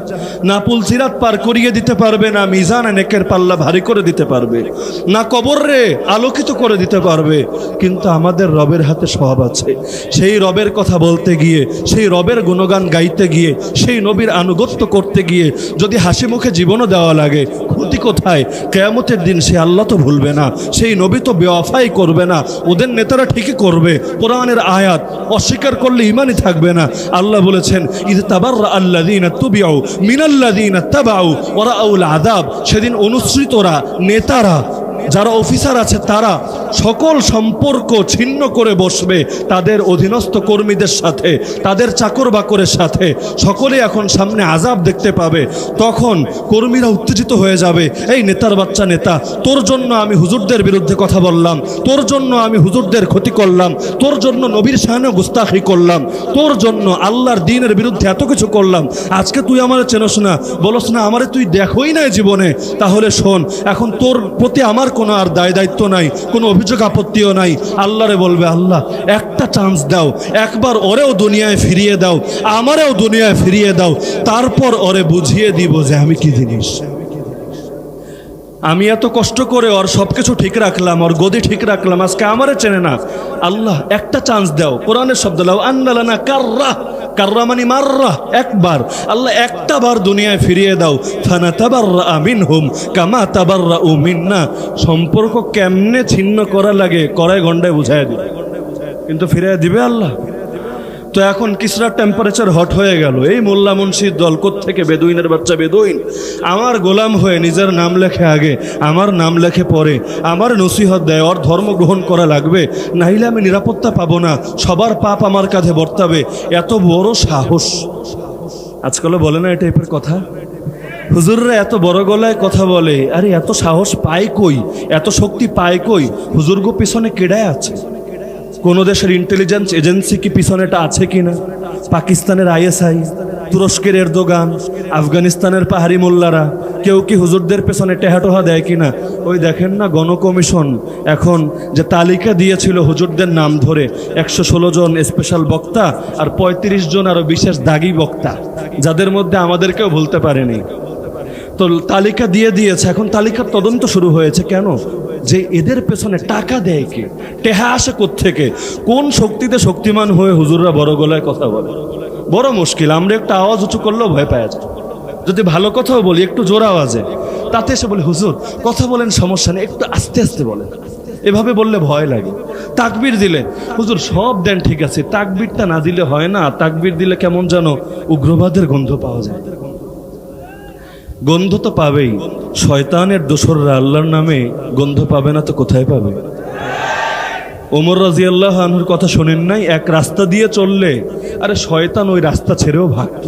না পুলসিরাত পার করিয়ে দিতে পারবে, না মিজান নেকের পাল্লা ভারী করে দিতে পারবে, না কবরে আলোকিত করে দিতে পারবে। কিন্তু আমাদের রবের হাতে সব আছে। সেই রবের কথা বলতে গিয়ে, সেই রবের গুণগান গাইতে গিয়ে, সেই নবীর আনুগত্য করতে গিয়ে যদি হাসি মুখে জীবনও দেওয়া লাগে, ক্ষতি কোথায়? কিয়ামতের দিন সে আল্লাহ তো ভুলবে না, সেই নবী তো বেওয়াফাই করবে না, ওদের নেতারা ঠিকই করবে। কোরআনের আয়াত অস্বীকার করলে ইমানই থাকবে না। আল্লাহ বলেছেন ইয তাবাররা আল্লাযীনা তুবিউ মিনাল্লাযীনা তাবাউ ওয়া রাআউল আযাব। সেদিন অনুসৃতরা, নেতারা, যারা অফিসার আছে, তারা সকল সম্পর্ক ছিন্ন করে বসবে তাদের অধীনস্থ কর্মীদের সাথে, তাদের চাকর বাকরের সাথে। সকলে এখন সামনে আযাব দেখতে পাবে। তখন কর্মীরা উত্তেজিত হয়ে যাবে, এই নেতার বাচ্চা নেতা, তোর জন্য আমি হুজুরদের বিরুদ্ধে কথা বললাম, তোর জন্য আমি হুজুরদের ক্ষতি করলাম, তোর জন্য নবীর শানে গুস্তাখি করলাম, তোর জন্য আল্লাহর দ্বীনের বিরুদ্ধে এত কিছু করলাম, আজকে তুই আমারে চেনস না, বলস না আমারে তুই দেখোই নাই জীবনে। তাহলে শোন, এখন তোর প্রতি আমার কোনো আর দায় দায়িত্ব নাই, কোনো অভিযোগ আপত্তিও নাই। আল্লাহরে বলবে, আল্লাহ একটা চান্স দাও, একবার ওরেও দুনিয়ায় ফিরিয়ে দাও, আমারেও দুনিয়ায় ফিরিয়ে দাও, তারপর ওরে বুঝিয়ে দিব যে আমি কি জিনিস। আমি এত কষ্ট করে ওর সবকিছু ঠিক রাখলাম, ওর গদি ঠিক রাখলাম, আজকে আমারে চেনে না। আল্লাহ একটা চান্স দাও। কোরআনের শব্দ লাও আন্নালানা কাররা, কাররা মানে মাররা, একবার। আল্লাহ একটা বার দুনিয়ায় ফিরিয়ে দাও। ফানাতাবাররা মিনহুম কামা তাবাররাউ মিন্না। সম্পর্ক কেমনে ছিন্ন করা লাগে কড়াই গন্ডায় বুঝায় দিবে, কিন্তু ফিরিয়ে দিবে আল্লাহ। তো এখন কিসরা টেম্পারেচার হট হয়ে গেল। এই মোল্লা মুন্সির দল থেকে বেদুইনের বাচ্চা বেদুইন আমার গোলাম হয়ে নিজের নাম লেখে আগে, আমার নাম লেখে পরে, আমার নসিহত দেয়, ওর ধর্ম গ্রহণ করা লাগবে, নাইলে আমি নিরাপত্তা পাবো না, সবার পাপ আমার কাঁধে বর্তাবে। এত বড় সাহস আজকালও বলে না এই টাইপের কথা। হুজুররা এত বড় গলায় কথা বলে, আরে এত সাহস পায় কই, এত শক্তি পায় কই? হুজুরগো পিছনে কেডায় আছে? কোন দেশের ইন্টেলিজেন্স এজেন্সি কি পিছনেটা আছে কিনা? পাকিস্তানের আইএসআই, তুরস্কের এরদোগান, আফগানিস্তানের পাহাড়ি মোল্লারা কেউ কি হুজুরদের পেছনে টেহাটোহা দেয় কিনা? ওই দেখেন না গণকমিশন এখন যে তালিকা দিয়েছিল হুজুরদের নাম ধরে, 116 জন স্পেশাল বক্তা আর 35 জন আরো বিশেষ দাগি বক্তা, যাদের মধ্যে আমাদেরকেও ভুলতে পারেনি। তো তালিকা দিয়ে দিয়েছে, এখন তালিকার তদন্ত শুরু হয়েছে। কেন? যে এদের পেছনে টাকা দেয় কে, টেহা আসে কোত্থেকে, কোন শক্তিতে শক্তিমান হয়ে হুজুররা বড় গলায় কথা বলে? বড় মুশকিল। আমরা একটু আওয়াজ উঁচু করলেও ভয় পাওয়া যায়, যদি ভালো কথাও বলি একটু জোর আওয়াজে, তাতে এসে বলি হুজুর কথা বলেন, সমস্যা নেই, একটু আস্তে আস্তে বলেন। এভাবে বললে ভয় লাগে। তাকবীর দিলে হুজুর সব দেন ঠিক আছে, তাকবীরটা না দিলে হয় না, তাকবীর দিলে কেমন যেন উগ্রবাদের গন্ধ পাওয়া যায়। গন্ধ তো পাবেই। শয়তানের দোসররা আল্লাহর নামে গন্ধ পাবে না তো কোথায় পাবে? ওমর রাদিয়াল্লাহু আনহুর কথা শোনেন নাই? এক রাস্তা দিয়ে চললে আরে শয়তান ওই রাস্তা ছেড়েও ভাগত।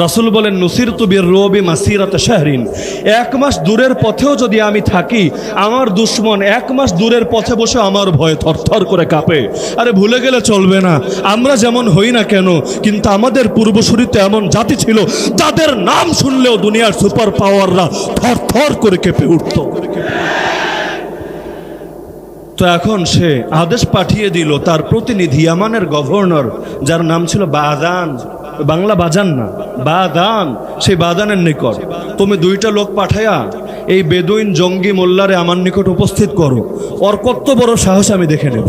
রাসূল বলেন নুসিরতু বির-রুবি মাসিরাতা শাহরিন, 1 মাস দূরের পথেও যদি আমি থাকি, আমার দুশমন 1 মাস দূরের পথে বসে আমার ভয়ে থরথর করে কাঁপে। আরে ভুলে গেলে চলবে না, আমরা যেমন হই না কেন, কিন্তু আমাদের পূর্বসূরি তো এমন জাতি ছিল যাদের নাম শুনলেও দুনিয়ার সুপার পাওয়াররা থরথর করে কেঁপে উঠত। তো এখন সে আদেশ পাঠিয়ে দিল তার প্রতিনিধি ইয়ামানের গভর্নর, যার নাম ছিল বাদান, বাংলা বাজান না, বাদান, সেই বাদানের নিকট তুমি 2টা লোক পাঠায়া এই বেদুইন জঙ্গি মোল্লারে আমার নিকট উপস্থিত করো, ওর কত বড় সাহস আমি দেখে নেব।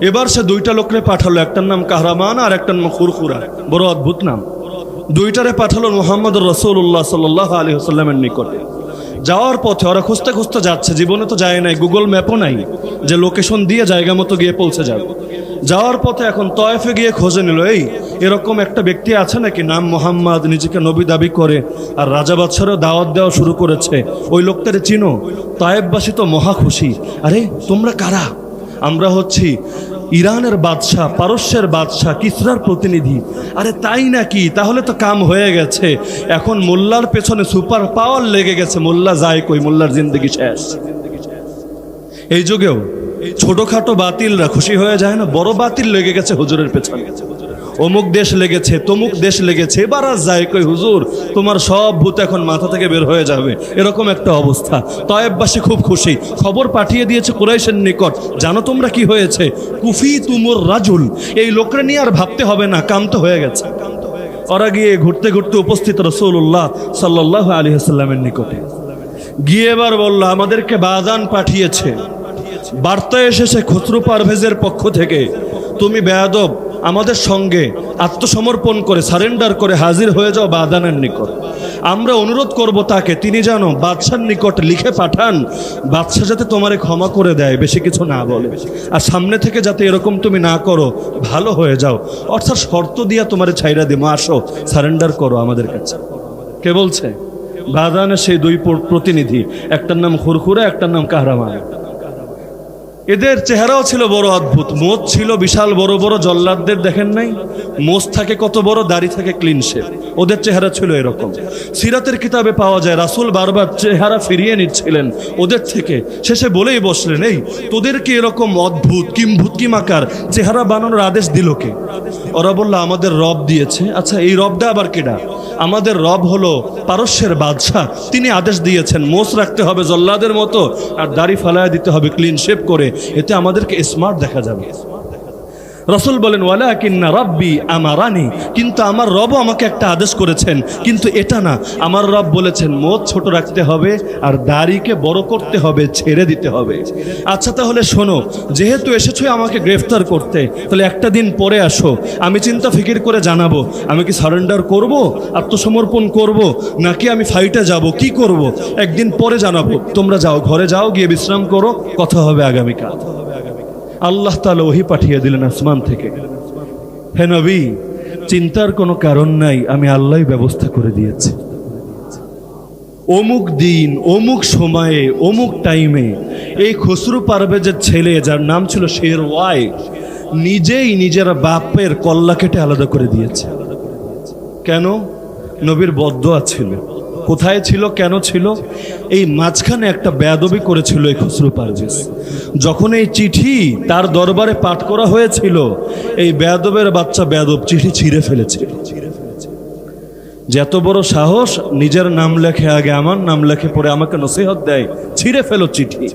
এবার সে 2টা লোকরে পাঠালো, একটার নাম কাহরামান আর একটার নাম খুরখুরা, বড় অদ্ভুত নাম। 2টারে পাঠালো মুহাম্মদ রাসূলুল্লাহ সাল্লাল্লাহু আলাইহি ওয়াসাল্লামের নিকটে। যাওয়ার পথে ওরা খুঁজতে খুঁজতে যাচ্ছে, জীবনে তো যায় নাই, গুগল ম্যাপও নাই যে লোকেশন দিয়ে জায়গা মতো গিয়ে পৌঁছে যাবে। যাওয়ার পথে এখন তয়েফে গিয়ে খোঁজে নিল, এই এরকম একটা ব্যক্তি আছে নাকি নাম মোহাম্মদ, নিজেকে নবী দাবি করে আর রাজা বাদশারও দাওয়াত দেওয়া শুরু করেছে, ওই লোকটারে চিনো? তয়েফবাসী তো মহা খুশি, আরে তোমরা কারা? আমরা হচ্ছি ইরানের বাদশাহ, পারস্যের বাদশাহ, কিসরার প্রতিনিধি। আরে তাই নাকি? তাহলে তো কাম হয়ে গেছে। এখন মোল্লার পেছনে সুপার পাওয়ার লেগে গেছে, মোল্লা যায় কই, মোল্লার জিন্দগি শেষ। এই যুগেও ছোটখাটো বাতিলরা খুশি হয়ে যায় না, বড় বাতিল লেগে গেছে হুজুরের পেছনে। অমুক দেশ লেগেছে, তমুক দেশ লেগেছে, এবার আর যায় কই হুজুর, তোমার সব ভূত এখন মাথা থেকে বের হয়ে যাবে, এরকম একটা অবস্থা। তয়েববাসী খুব খুশি, খবর পাঠিয়ে দিয়েছে কুরাইশের নিকট, জানো তোমরা কি হয়েছে? কুফি তুমুর রাজুল, এই লোকরা নিয়ে আর ভাবতে হবে না, কাম তো হয়ে গেছে। ওরা গিয়ে ঘুরতে ঘুরতে উপস্থিত রাসূলুল্লাহ সাল্লাল্লাহু আলাইহি ওয়াসাল্লামের নিকটে গিয়ে এবার বলল, আমাদেরকে বাদান পাঠিয়েছে, বার্তা এসেছে খসরু পারভেজের পক্ষ থেকে, তুমি বেয়াদব, আমাদের সঙ্গে আত্মসমর্পণ করে সারেন্ডার করে হাজির হয়ে যাও বাদানের নিকট। আমরা অনুরোধ করব তাকে, তিনি যেন বাদশার নিকট লিখে পাঠান, বাদশা যাতে তোমারে ক্ষমা করে দেয়, বেশি কিছু না বলে, আর সামনে থেকে যাতে এরকম তুমি না করো, ভালো হয়ে যাও, অর্থাৎ শর্ত দিয়া তোমারে ছাইরা দিমো, আসো সারেন্ডার করো আমাদের কাছে। কে বলছে? বাদানের সেই 2 প্রতিনিধি, একটার নাম খুরখুরা, একটার নাম কাহরামান। এদের চেহারাও ছিল বড় অদ্ভুত, মোচ ছিল বিশাল বড় বড়, জল্লাদদের দেখেন নাই মোচ থাকে কত বড়, দাড়ি থাকে ক্লিন শেভ, ওদের চেহারা ছিল এরকম। সিরাতের কিতাবে পাওয়া যায় রাসূল বারবার চেহারা ফিরিয়ে নিচ্ছিলেন ওদের থেকে, শেষে বলেই বসলেন, এই তোদেরকে এরকম অদ্ভুত কিম্ভূত কিমাকার চেহারা বানানোর আদেশ দিল কে? ওরা বলল, আমাদের রব দিয়েছে। আচ্ছা, এই রবটা আবার কেডা? আমাদের রব হলো পারস্যের বাদশাহ, তিনি আদেশ দিয়েছেন মোচ রাখতে হবে জল্লাদের মতো, আর দাড়ি ফালায়া দিতে হবে ক্লিন শেভ করে, এতে আমাদেরকে স্মার্ট দেখা যাবে। রাসূল বলেন, ওয়ালাকিন্না রাব্বি আমারানি, কিন্তু আমার রবও আমাকে একটা আদেশ করেছেন, কিন্তু এটা না, আমার রব বলেছেন মোচ ছোট রাখতে হবে আর দাড়িকে বড় করতে হবে, ছেড়ে দিতে হবে। আচ্ছা তাহলে শোনো, যেহেতু এসেছো আমাকে গ্রেফতার করতে, তাহলে একটা দিন পরে আসো, আমি চিন্তা ফিকির করে জানাবো আমি কি সারেন্ডার করব, আত্মসমর্পণ করব, নাকি আমি ফাইটে যাব, কি করব, একদিন পরে জানাবো। তোমরা যাও, ঘরে যাও, গিয়ে বিশ্রাম করো, কথা হবে আগামীকাল। আল্লাহ তাআলা ওহী পাঠিয়ে দিলেন আসমান থেকে, হে নবী, চিন্তার কোনো কারণ নাই, আমি আল্লাহই ব্যবস্থা করে দিয়েছি। অমুক দিন, অমুক সময়ে, অমুক টাইমে এই খসরু পারভেজের ছেলে, যার নাম ছিল শেরওয়াই, নিজেই নিজের বাপের কল্লা কেটে আলাদা করে দিয়েছে। কেন? নবীর বদদোয়া ছিল। কোথায় ছিল, কেন ছিল? এই মাঝখানে একটা বেয়াদবি করেছিল এই খসরু পারভেজ। যখন এই চিঠি তার দরবারে পাঠ করা হয়েছিল, এই বেয়াদবের বাচ্চা বেয়াদব চিঠি ছিঁড়ে ফেলেছিল। যে এত বড় সাহস, নিজের নাম লেখে, আগে আমার নাম লেখে, পরে আমাকে নসিহত দেয়, ছিঁড়ে ফেলো চিঠি।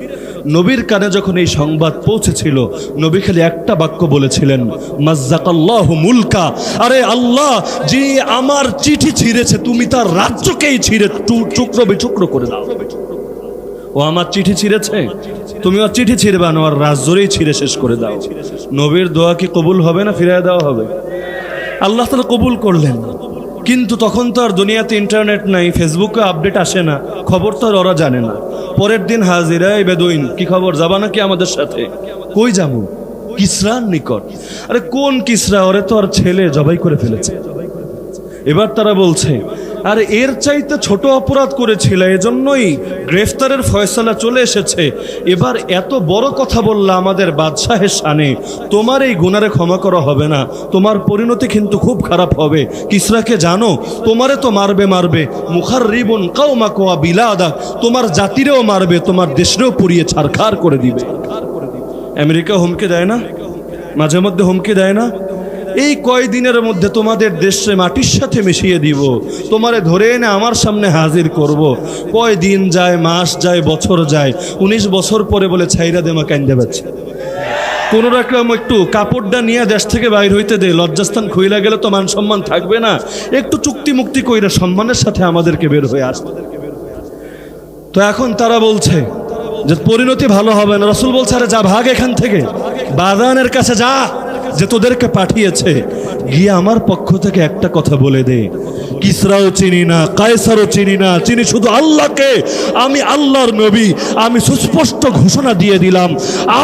নবীর কানে যখন এই সংবাদ পৌঁছেছিল, নবী খালি একটা বাক্য বলেছিলেন, মাজ্জাকাল্লাহু মুলকা, আরে আল্লাহ, যে আমার চিঠি ছিঁড়েছে, তুমি তার রাজ্যকেই ছিঁড়ে টুকরো বিটুকরো করে দাও। ও আমার চিঠি ছিঁড়েছে, তুমি ওর চিঠি ছিঁড়বা না, ওর রাজ্যরেই ছিঁড়ে শেষ করে দাও। নবীর দোয়া কি কবুল হবে না ফিরিয়ে দেওয়া হবে? আল্লাহ তাআলা কবুল করলেন। কিন্তু তখন তো আর দুনিয়াতে ইন্টারনেট নাই, ফেসবুকে আপডেট আসে না, খবর তো আর ওরা জানে না। পরের দিন হাজিরা, এই বেদুইন, কি খবর, যাবা নাকি আমাদের সাথে? কই যাবো? কিসরার নিকট। আরে কোন কিসরা? ওরে তো আর ছেলে জবাই করে ফেলেছে। এবার তারা বলছে, আর এর চাইতে ছোট অপরাধ করেছিল, এজন্যই গ্রেফতারের ফয়সালা চলে এসেছে। এবার এত বড় কথা বললা আমাদের বাদশাহের শানে, তোমার এই গুনারে ক্ষমা করা হবে না, তোমার পরিণতি কিন্তু খুব খারাপ হবে। কিসরাকে জানো, তোমারে তো মারবে মারবে, মুখাররিবুন কাওমাকা ওয়া বিলাদা, তোমার জাতিরেও মারবে, তোমার দেশরেও পুড়িয়ে ছারখার করে দিবে। আমেরিকা হুমকি দেয় না, মাঝে মধ্যে হুমকি দেয় না, এই কয়দিনের মধ্যে তোমাদের দেশে মাটির সাথে মিশিয়ে দিব, তোমারে ধরে এনে আমার সামনে হাজির করব। কয়দিন যায়, মাস যায়, বছর যায়, 19 বছর পরে বলে ছাইরা দেমা কান্দে বাচ্চা। কোন রকম একটু কাপড়টা নিয়ে দেশ থেকে বাইর হইতে দে, লজ্জাস্থান খুইলা গেলে তো মান সম্মান থাকবে না, একটু চুক্তি মুক্তি কইরা সম্মানের সাথে আমাদেরকে বের হয়ে আসবে। তো এখন তারা বলছে যে পরিণতি ভালো হবে না। রাসূল বলছে, আরে যা, ভাগ এখান থেকে, বাদানের কাছে যা, যে তোদেরকে পাঠিয়েছে, গিয়ে আমার পক্ষ থেকে একটা কথা বলে দে, কিসরাও চিনি না, কায়সারও চিনি না, চিনি শুধু আল্লাহকে, আমি আল্লাহর নবী, আমি সুস্পষ্ট ঘোষণা দিয়ে দিলাম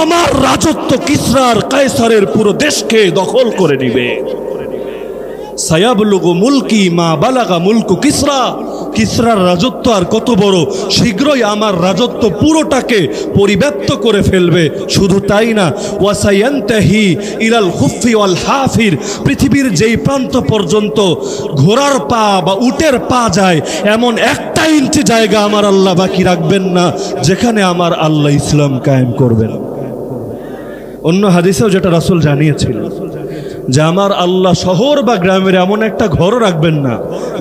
আমার রাজত্ব কিসরার কায়সারের পুরো দেশকে দখল করে নিবে। সায়াবলুগু মুলকি মা বালাগা মুলকু কিসরা, কিসরার রাজত্ব আর কত বড়, শীঘ্রই আমার রাজত্ব পুরোটাকে পরিব্যাপ্ত করে ফেলবে। শুধু তাই না, ওয়াসায়ান্তাহি ইলাল খুফি ওয়াল হাফির, পৃথিবীর যেই প্রান্ত পর্যন্ত ঘোড়ার পা বা উটের পা যায়, এমন 1 ইঞ্চি জায়গা আমার আল্লাহ বাকি রাখবেন না যেখানে আমার আল্লাহ ইসলাম কায়েম করবেন। অন্য হাদিসেও যেটা রাসূল জানিয়েছিলেন যে আমার আল্লাহ শহর বা গ্রামের এমন একটা ঘর রাখবেন না,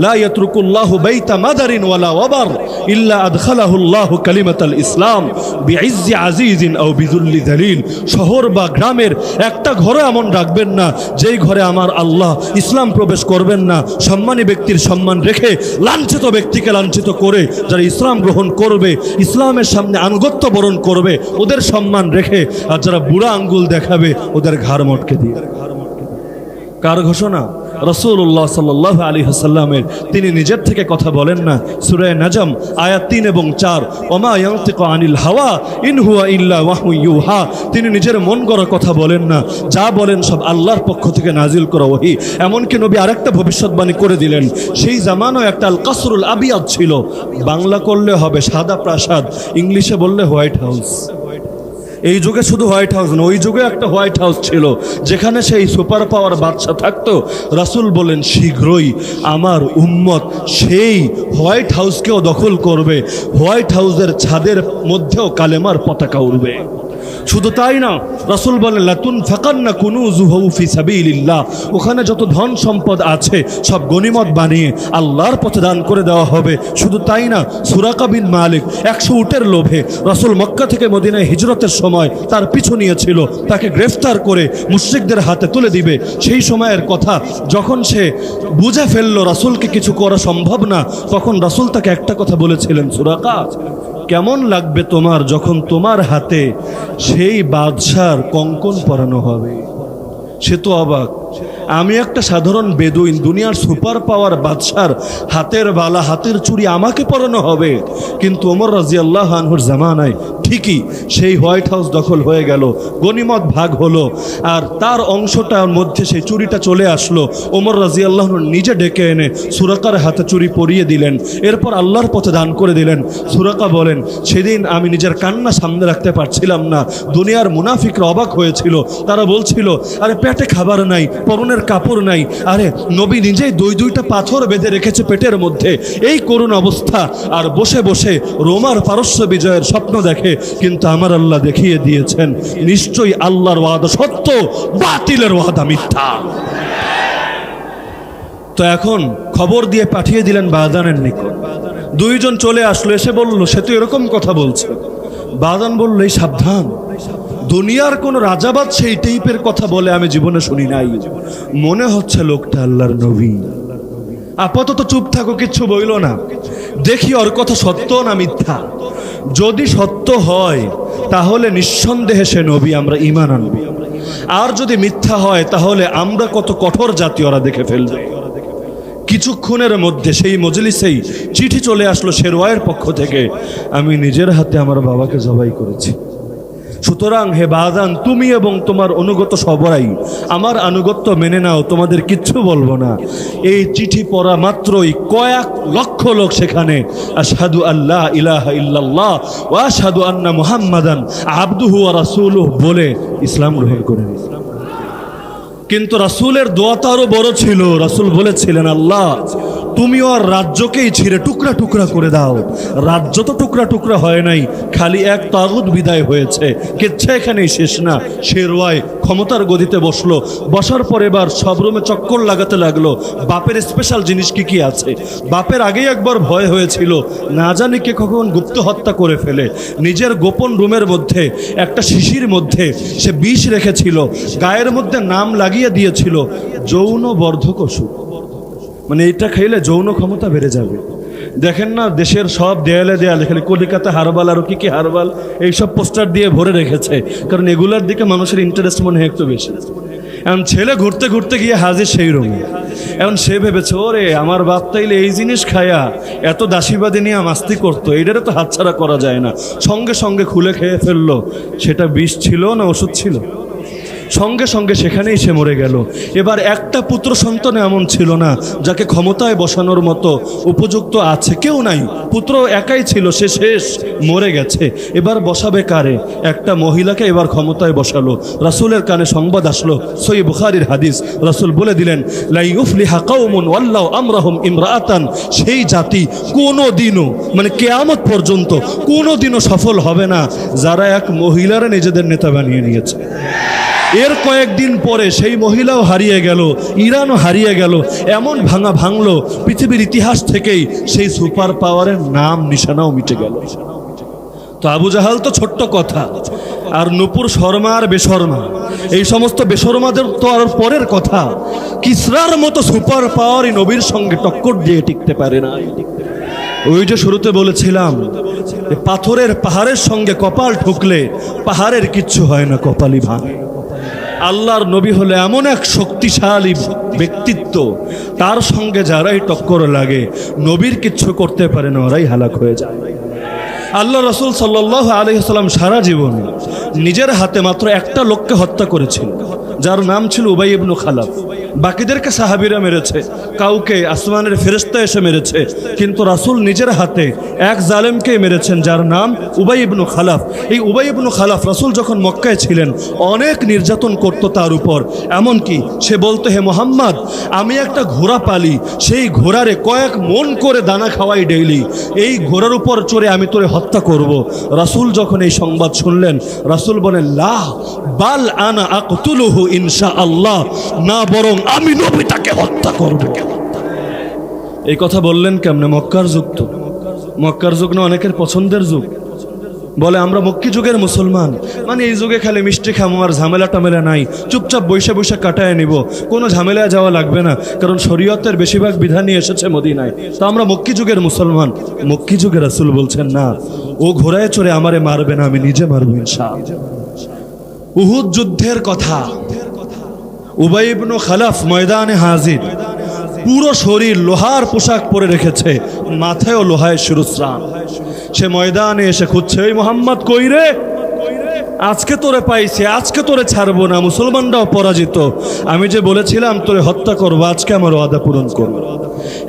লা ইয়াতরুকুল্লাহু বাইতা মাদারিন ওয়ালা ওয়াবার ইল্লা আদখালাহুল্লাহু কালিমাতাল ইসলাম বিইজ্জি আজিজিন আও বিযুল্লি যালিল। শহর বা গ্রামের একটা ঘরও এমন রাখবেন না যেই ঘরে আমার আল্লাহ ইসলাম প্রবেশ করবেন না। সম্মানী ব্যক্তির সম্মান রেখে লাঞ্ছিত ব্যক্তিকে লাঞ্ছিত করে যারা ইসলাম গ্রহণ করবে, ইসলামের সামনে আনুগত্য বরণ করবে, ওদের সম্মান রেখে, আর যারা বুড়া আঙ্গুল দেখাবে ওদের ঘাড় মটকে দিয়ে। কার ঘোষণা? রাসূলুল্লাহ সাল্লাল্লাহু আলাইহি ওয়াসাল্লামের। তিনি নিজের থেকে কথা বলেন না। সূরা নাজম আয়াত 3 এবং 4, ওমা ইয়ানতিকু আনিল হাওয়া ইন হুয়া ইল্লা ওয়াহয়ু ইউহা, তিনি নিজের মন গড়া কথা বলেন না, যা বলেন সব আল্লাহর পক্ষ থেকে নাজিল করা ওহী। এমনকি নবী আরেকটা ভবিষ্যৎবাণী করে দিলেন, সেই জামানায় একটা আল কাসরুল আবিয়াদ ছিল, বাংলা করলে হবে সাদা প্রাসাদ, ইংলিশে বললে হোয়াইট হাউস। এই যুগে শুধু হোয়াইট হাউস না, ওই যুগে একটা হোয়াইট হাউস ছিল যেখানে সেই সুপার পাওয়ার বাদশা থাকতো। রাসূল বলেন শীঘ্রই আমার উম্মত সেই হোয়াইট হাউসকেও দখল করবে, হোয়াইট হাউসের ছাদের মধ্যেও কালেমার পতাকা উড়বে। শুধু তাই না, রাসূল বলেন লাতুনফাকান্না কুনুযুহু ফি সাবিলিল্লাহ, ওখানে যত ধন সম্পদ আছে সব গনিমত বানিয়ে আল্লাহর পথে দান করে দেওয়া হবে। শুধু তাই না, সুরাকা বিন মালিক 100 উটের লোভে রাসূল মক্কা থেকে মদিনায় হিজরতের সময় তার পিছু নিয়েছিল, তাকে গ্রেফতার করে মুশরিকদের হাতে তুলে দিবে। সেই সময়ের কথা, যখন সে বুঝে ফেললো রাসূলকে কিছু করা সম্ভব না, তখন রাসূল তাকে একটা কথা বলেছিলেন, সুরাকা কেমন লাগবে তোমার যখন তোমার হাতে সেই বাদশার কঙ্কন পরানো হবে। সে তো অবাক, আমি একটা সাধারণ বেদুইন, দুনিয়ার সুপার পাওয়ার বাদশার হাতের বালা, হাতের চুড়ি আমাকে পরানো হবে। কিন্তু ওমর রাদিয়াল্লাহু আনহুর জামানায় ঠিকই সেই হোয়াইট হাউস দখল হয়ে গেল, গনিমত ভাগ হলো, আর তার অংশটার মধ্যে সেই চুরিটা চলে আসলো। ওমর রাদিয়াল্লাহু আনহু নিজে ডেকে এনে সুরাকার হাতে চুরি পরিয়ে দিলেন, এরপর আল্লাহর পথে দান করে দিলেন। সুরাকা বলেন, সেদিন আমি নিজের কান্না সামনে রাখতে পারছিলাম না। দুনিয়ার মুনাফিকরা অবাক হয়েছিল, তারা বলছিল, আরে পেটে খাবার নাই, পরনের কাপড় নাই, আরে নবী নিজেই দুইটা পাথর বেঁধে রেখেছে পেটের মধ্যে, এই করুণ অবস্থা, আর বসে বসে রোমার পারস্য বিজয়ের স্বপ্ন দেখে। কিন্তু আমার আল্লাহ দেখিয়ে দিয়েছেন নিশ্চয়ই আল্লাহর ওয়াদা সত্য, বাতিলের ওয়াদা মিথ্যা। তো এখন খবর দিয়ে পাঠিয়ে দিলেন বাদানের নিকট। 2 জন চলে আসলো, এসে বলল, সে তো এরকম কথা বলছে। বাদান বলল, এই সাবধান, দুনিয়ার কোন রাজাবাদ সেই টাইপের কথা বলে আমি জীবনে শুনি নাই, মনে হচ্ছে লোকটা আল্লাহর নবী। আপাতত চুপ থাকো, কিচ্ছু বইল না, দেখি ওর কথা সত্য না মিথ্যা। যদি সত্য হয় তাহলে নিঃসন্দেহে সে নবী, আমরা ঈমান আনব। আর যদি মিথ্যা হয় তাহলে আমরা কত কঠোর জাতি ওরা দেখে ফেলবে। কিছুক্ষণের মধ্যে সেই মজলিসেই চিঠি চলে আসলো শেরওয়ায়ের পক্ষ থেকে, আমি নিজের হাতে আমার বাবাকে জবাই করেছি। সুতরাং হে বাজান, তুমি এবং তোমার অনুগত সবাই আমার আনুগত্য মেনে নাও, তোমাদের কিচ্ছু বলবো না। এই চিঠি পড়া মাত্রই কয়েক লক্ষ লোক সেখানে আশহাদু আল্লাহ ইলাহা ইল্লাল্লাহ ওয়া আশহাদু আন্না মুহাম্মাদান আবদুহু ওয়া রাসূলুহু বলে ইসলাম গ্রহণ করে নিল। কিন্তু রাসূলের দোয়া তো আরো বড় ছিল। রাসূল বলেছিলেন, আল্লাহ তুমি ওর রাজ্যকেই ছিঁড়ে টুকরা টুকরা করে দাও। রাজ্য তো টুকরা টুকরা হয় নাই, খালি এক তাগুত বিদায় হয়েছে। কিচ্ছা এখানেই শেষ না। শেরওয়ায় ক্ষমতার গদিতে বসলো, বসার পর এবার সব রুমে চক্কর লাগাতে লাগলো, বাপের স্পেশাল জিনিস কি কি আছে। বাপের আগেই একবার ভয় হয়েছিল, না জানি কে কখন গুপ্ত হত্যা করে ফেলে। নিজের গোপন রুমের মধ্যে একটা শিশির মধ্যে সে বিষ রেখেছিল, গায়ের মধ্যে নাম লাগিয়ে দিয়েছিল যৌন বর্ধক ওষুধ, মানে এটা খাইলে যৌন ক্ষমতা বেড়ে যাবে। দেখেন না দেশের সব দেয়ালে দেয়ালে খালি কলিকাতা হারবাল আর কি কি হারবাল এইসব পোস্টার দিয়ে ভরে রেখেছে, কারণ এগুলার দিকে মানুষের ইন্টারেস্ট মনে হয় একটু বেশি। এখন ছেলে ঘুরতে ঘুরতে গিয়ে হাজির সেই রুমে। এখন সে ভেবেছে, ওরে আমার বাপ তাইলে এই জিনিস খায়া এত দাসীবাদী নিয়ে মাস্তি করতো, এটারে তো হাতছাড়া করা যায় না। সঙ্গে সঙ্গে খুলে খেয়ে ফেললো। সেটা বিষ ছিল না ওষুধ ছিল? সঙ্গে সঙ্গে সেখানেই সে মরে গেল। এবার একটা পুত্র সন্তান এমন ছিল না যাকে ক্ষমতায় বসানোর মতো উপযুক্ত আছে, কেউ নাই। পুত্র একাই ছিল, সে শেষ, মরে গেছে। এবার বসাবে কারে? একটা মহিলাকে এবার ক্ষমতায় বসালো। রাসূলের কানে সংবাদ আসলো, সহিহ বুখারীর হাদিস। রাসূল বলে দিলেন, লা ইউফলিহা কওমুন ওয়াল্লাহু আমরাহুম ইমরাআতান। সেই জাতি কোনোদিনও, মানে কিয়ামত পর্যন্ত কোনোদিনও সফল হবে না যারা এক মহিলারা নিজেদের নেতা বানিয়ে নিয়েছে। এর কয়েকদিন পরে সেই মহিলাও হারিয়ে গেল, ইরানও হারিয়ে গেল। এমন ভাঙা ভাঙলো, পৃথিবীর ইতিহাস থেকেই সেই সুপার পাওয়ারের নাম নিশানাও মিটে গেল। তো আবু জাহাল তো ছোট্ট কথা, আর নূপুর শর্মা আর বেশর্মা, এই সমস্ত বেশর্মাদের তো আর পরের কথা। কিসরার মতো সুপার পাওয়ার এই নবীর সঙ্গে টক্কর দিয়ে টিকতে পারে না। ওই যে শুরুতে বলেছিলাম, পাথরের পাহাড়ের সঙ্গে কপাল ঠুকলে পাহাড়ের কিচ্ছু হয় না, কপালই ভাঙে। আল্লাহর নবী হলে এমন এক শক্তিশালী ব্যক্তিত্ব, তার সঙ্গে যারাই টক্কর লাগে নবীর কিচ্ছু করতে পারে না, ওরাই হালাক হয়ে যায়। আল্লাহ রাসূল সাল্লাল্লাহু আলাইহি ওয়াসাল্লাম সারা জীবন নিজের হাতে মাত্র একটা লোককে হত্যা করেছিল, যার নাম ছিল উবাই ইবনে খালাফ। বাকিদেরকে সাহাবীরা মেরেছে, কাউকে আসমানের ফেরেশতা এসে মেরেছে, কিন্তু রাসূল নিজের হাতে এক জালেমকে মেরেছেন, যার নাম উবাই ইবনে খালাফ। এই উবাই ইবনে খালাফ রাসূল যখন মক্কায় ছিলেন অনেক নির্যাতন করত তার উপর। এমনকি সে বলতো, হে মুহাম্মদ, আমি একটা ঘোড়া পালি, সেই ঘোড়ারে কয়েক মন করে দানা খাওয়াই ডেইলি, এই ঘোড়ার উপর চড়ে আমি তোরে হত্যা করব। রাসূল যখন এই সংবাদ শুনলেন, রাসূল বলেন, লা বাল আনা আকতুলুহু ইনশাআল্লাহ, না বরং আমি নবী তাকে হত্যা করব। এই কথা বললেন কেমনে? মক্কার যুগ তো, মক্কার যুগ না অনেকের পছন্দের যুগ। বলে আমরা মক্কি যুগের মুসলমান, মানে এই যুগে খালি মিষ্টি খামো আর ঝামেলা টামেলা নাই, চুপচাপ বৈশা বৈশা কাটায় নিব, কোনো ঝামেলায় যাওয়া লাগবে না, কারণ শরীয়তের বেশিরভাগ বিধানই এসেছে মদিনায়। তো আমরা মক্কি যুগের মুসলমান। মক্কি যুগের রাসূল বলছেন, না, ও ঘোড়ায় চড়ে আমারে মারবে না, আমি নিজে মারবো ইনশাআল্লাহ। উহুদ যুদ্ধের কথা, উবাই ইবনে খালাফ ময়দানে হাজির, পুরো শরীর লোহার পোশাক পরে রেখেছে, মাথায়ও লোহায় শিরস্ত্রাণ। সে ময়দানে এসে খুঁজছে, এই মোহাম্মদ কই রে? আজকে তোরে পাইছি, আজকে তোরে ছাড়বো না। মুসলমানরাও পরাজিত, আমি যে বলেছিলাম তোরে হত্যা করবো, আজকে আমার ওয়াদা পূরণ করবো।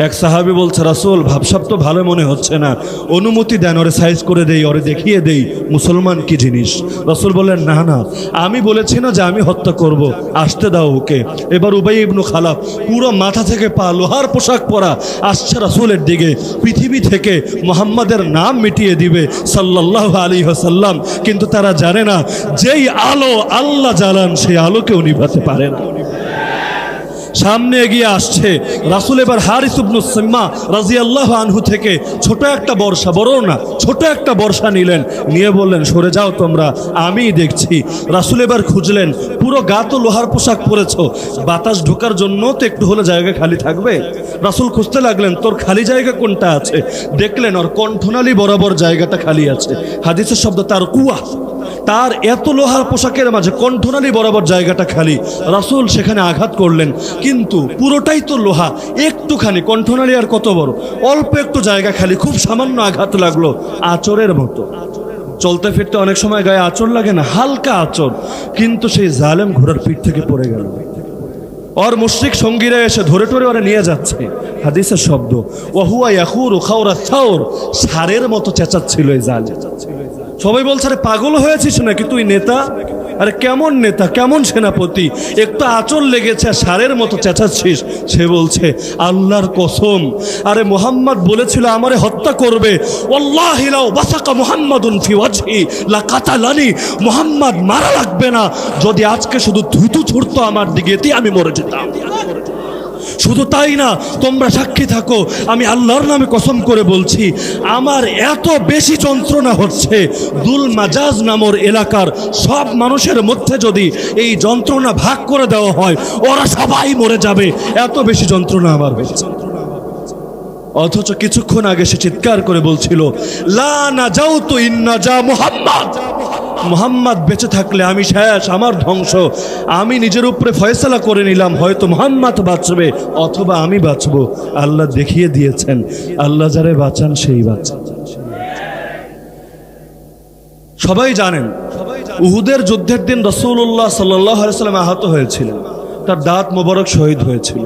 এক সাহাবী বলছে, রাসূল ভাবসাব তো ভালো মনে হচ্ছে না, অনুমতি দেন, ওরে সাইজ করে দেই, ওরে দেখিয়ে দেই মুসলমান কি জিনিস। রাসূল বললেন, না না, আমি বলেছি না যে আমি হত্যা করব, আসতে দাও ওকে। এবার উবাই ইবনে খালাফ পুরো মাথা থেকে পা লোহার পোশাক পরা আসছে রাসূলের দিকে, পৃথিবী থেকে মুহাম্মাদের নাম মিটিয়ে দিবে সাল্লাল্লাহু আলাইহি ওয়াসাল্লাম। কিন্তু তারা জানে না, যেই আলো আল্লাহ জ্বালান সেই আলোকেও নিভাতে পারে না। সামনে এগিয়ে আসছে রাসূল। এবার হারিস ইবনে সিম্মা রাদিয়াল্লাহু আনহু থেকে ছোট একটা বর্ষা, বড় না, ছোট একটা বর্ষা নিলেন, নিয়ে বললেন, সরে যাও তোমরা, আমিই দেখছি। রাসূল এবার খুঁজলেন, পুরো গা তো লোহার পোশাক পরেছো, বাতাস ঢোকার জন্য তো একটু হলে জায়গা খালি থাকবে। রাসূল খুঁজতে লাগলেন, তোর খালি জায়গা কোনটা আছে? দেখলেন ওর কণ্ঠনালী বরাবর জায়গাটা খালি আছে। হাদিসের শব্দ তার কুয়া, তার এত লোহার পোশাকের মাঝে কণ্ঠনালী বরাবর জায়গাটা খালি। রাসূল সেখানে আঘাত করলেন, কিন্তু পুরোটাই তো লোহা, একটুখানি কণ্ঠনালী আর কত বড়, অল্প একটু জায়গা খালি, খুব সামান্য আঘাত লাগলো, আঁচড়ের মতো। চলতে ফিরতে অনেক সময় গায়ে আঁচড় লাগে না, হালকা আঁচড়, কিন্তু সেই জালেম ঘোড়ার পিঠ থেকে পড়ে গেল। और मुशरिक সঙ্গীরা এসে ধরে টরে ওরা নিয়ে যাচ্ছে। হাদিসের শব্দ, ওয়াহুয়া ইয়াখুরু খাওরা সাউর, সারের মতো চেঁচাচ্ছিল এই জালেম। সবাই বলছে আরে পাগল হয়েছিস নাকি তুই নেতা? আরে কেমন নেতা, কেমন সেনাপতি, একটু আঁচল লেগেছে সারের মতো চেঁচাচ্ছিস? সে বলছে আল্লাহর কসম, আরে মুহাম্মদ বলেছিল আমারে হত্যা করবে, ওয়াল্লাহি লাউ বাসাকা মুহাম্মাদুন ফি ওয়াজহি লাকাতালানি, মুহাম্মদ মারা লাগবে না, যদি আজকে শুধু থুতু ছুড়তো আমার দিকে এতেই আমি মরে যেতাম। শুধু তাই না, তোমরা সাক্ষী থাকো, আমি আল্লাহর নামে কসম করে বলছি, আমার এত বেশি যন্ত্রণা হচ্ছে, দুল মাজাজ নামর এলাকার সব মানুষের মধ্যে যদি এই যন্ত্রণা ভাগ করে দেওয়া হয় ওরা সবাই মরে যাবে, এত বেশি যন্ত্রণা আমার হচ্ছে। অথচ কিছুক্ষণ আগে সে চিৎকার করে বলছিল লা নাজাউতু ইন্নাজা মুহাম্মদ, মুহাম্মদ বেঁচে থাকলে আমি শেষ, আমার ধ্বংস। আমি নিজের উপরে ফয়সালা করে নিলাম, হয়তো মুহাম্মদ বাঁচবে অথবা আমি বাঁচব। আল্লাহ দেখিয়ে দিয়েছেন, আল্লাহ যারে বাঁচান সেই বাঁচান। সবাই জানেন উহুদের যুদ্ধের দিন রাসূলুল্লাহ সাল্লাল্লাহু আলাইহি ওয়াসাল্লাম আহত হয়েছিলেন, তার দাঁত মোবারক শহীদ হয়েছিল,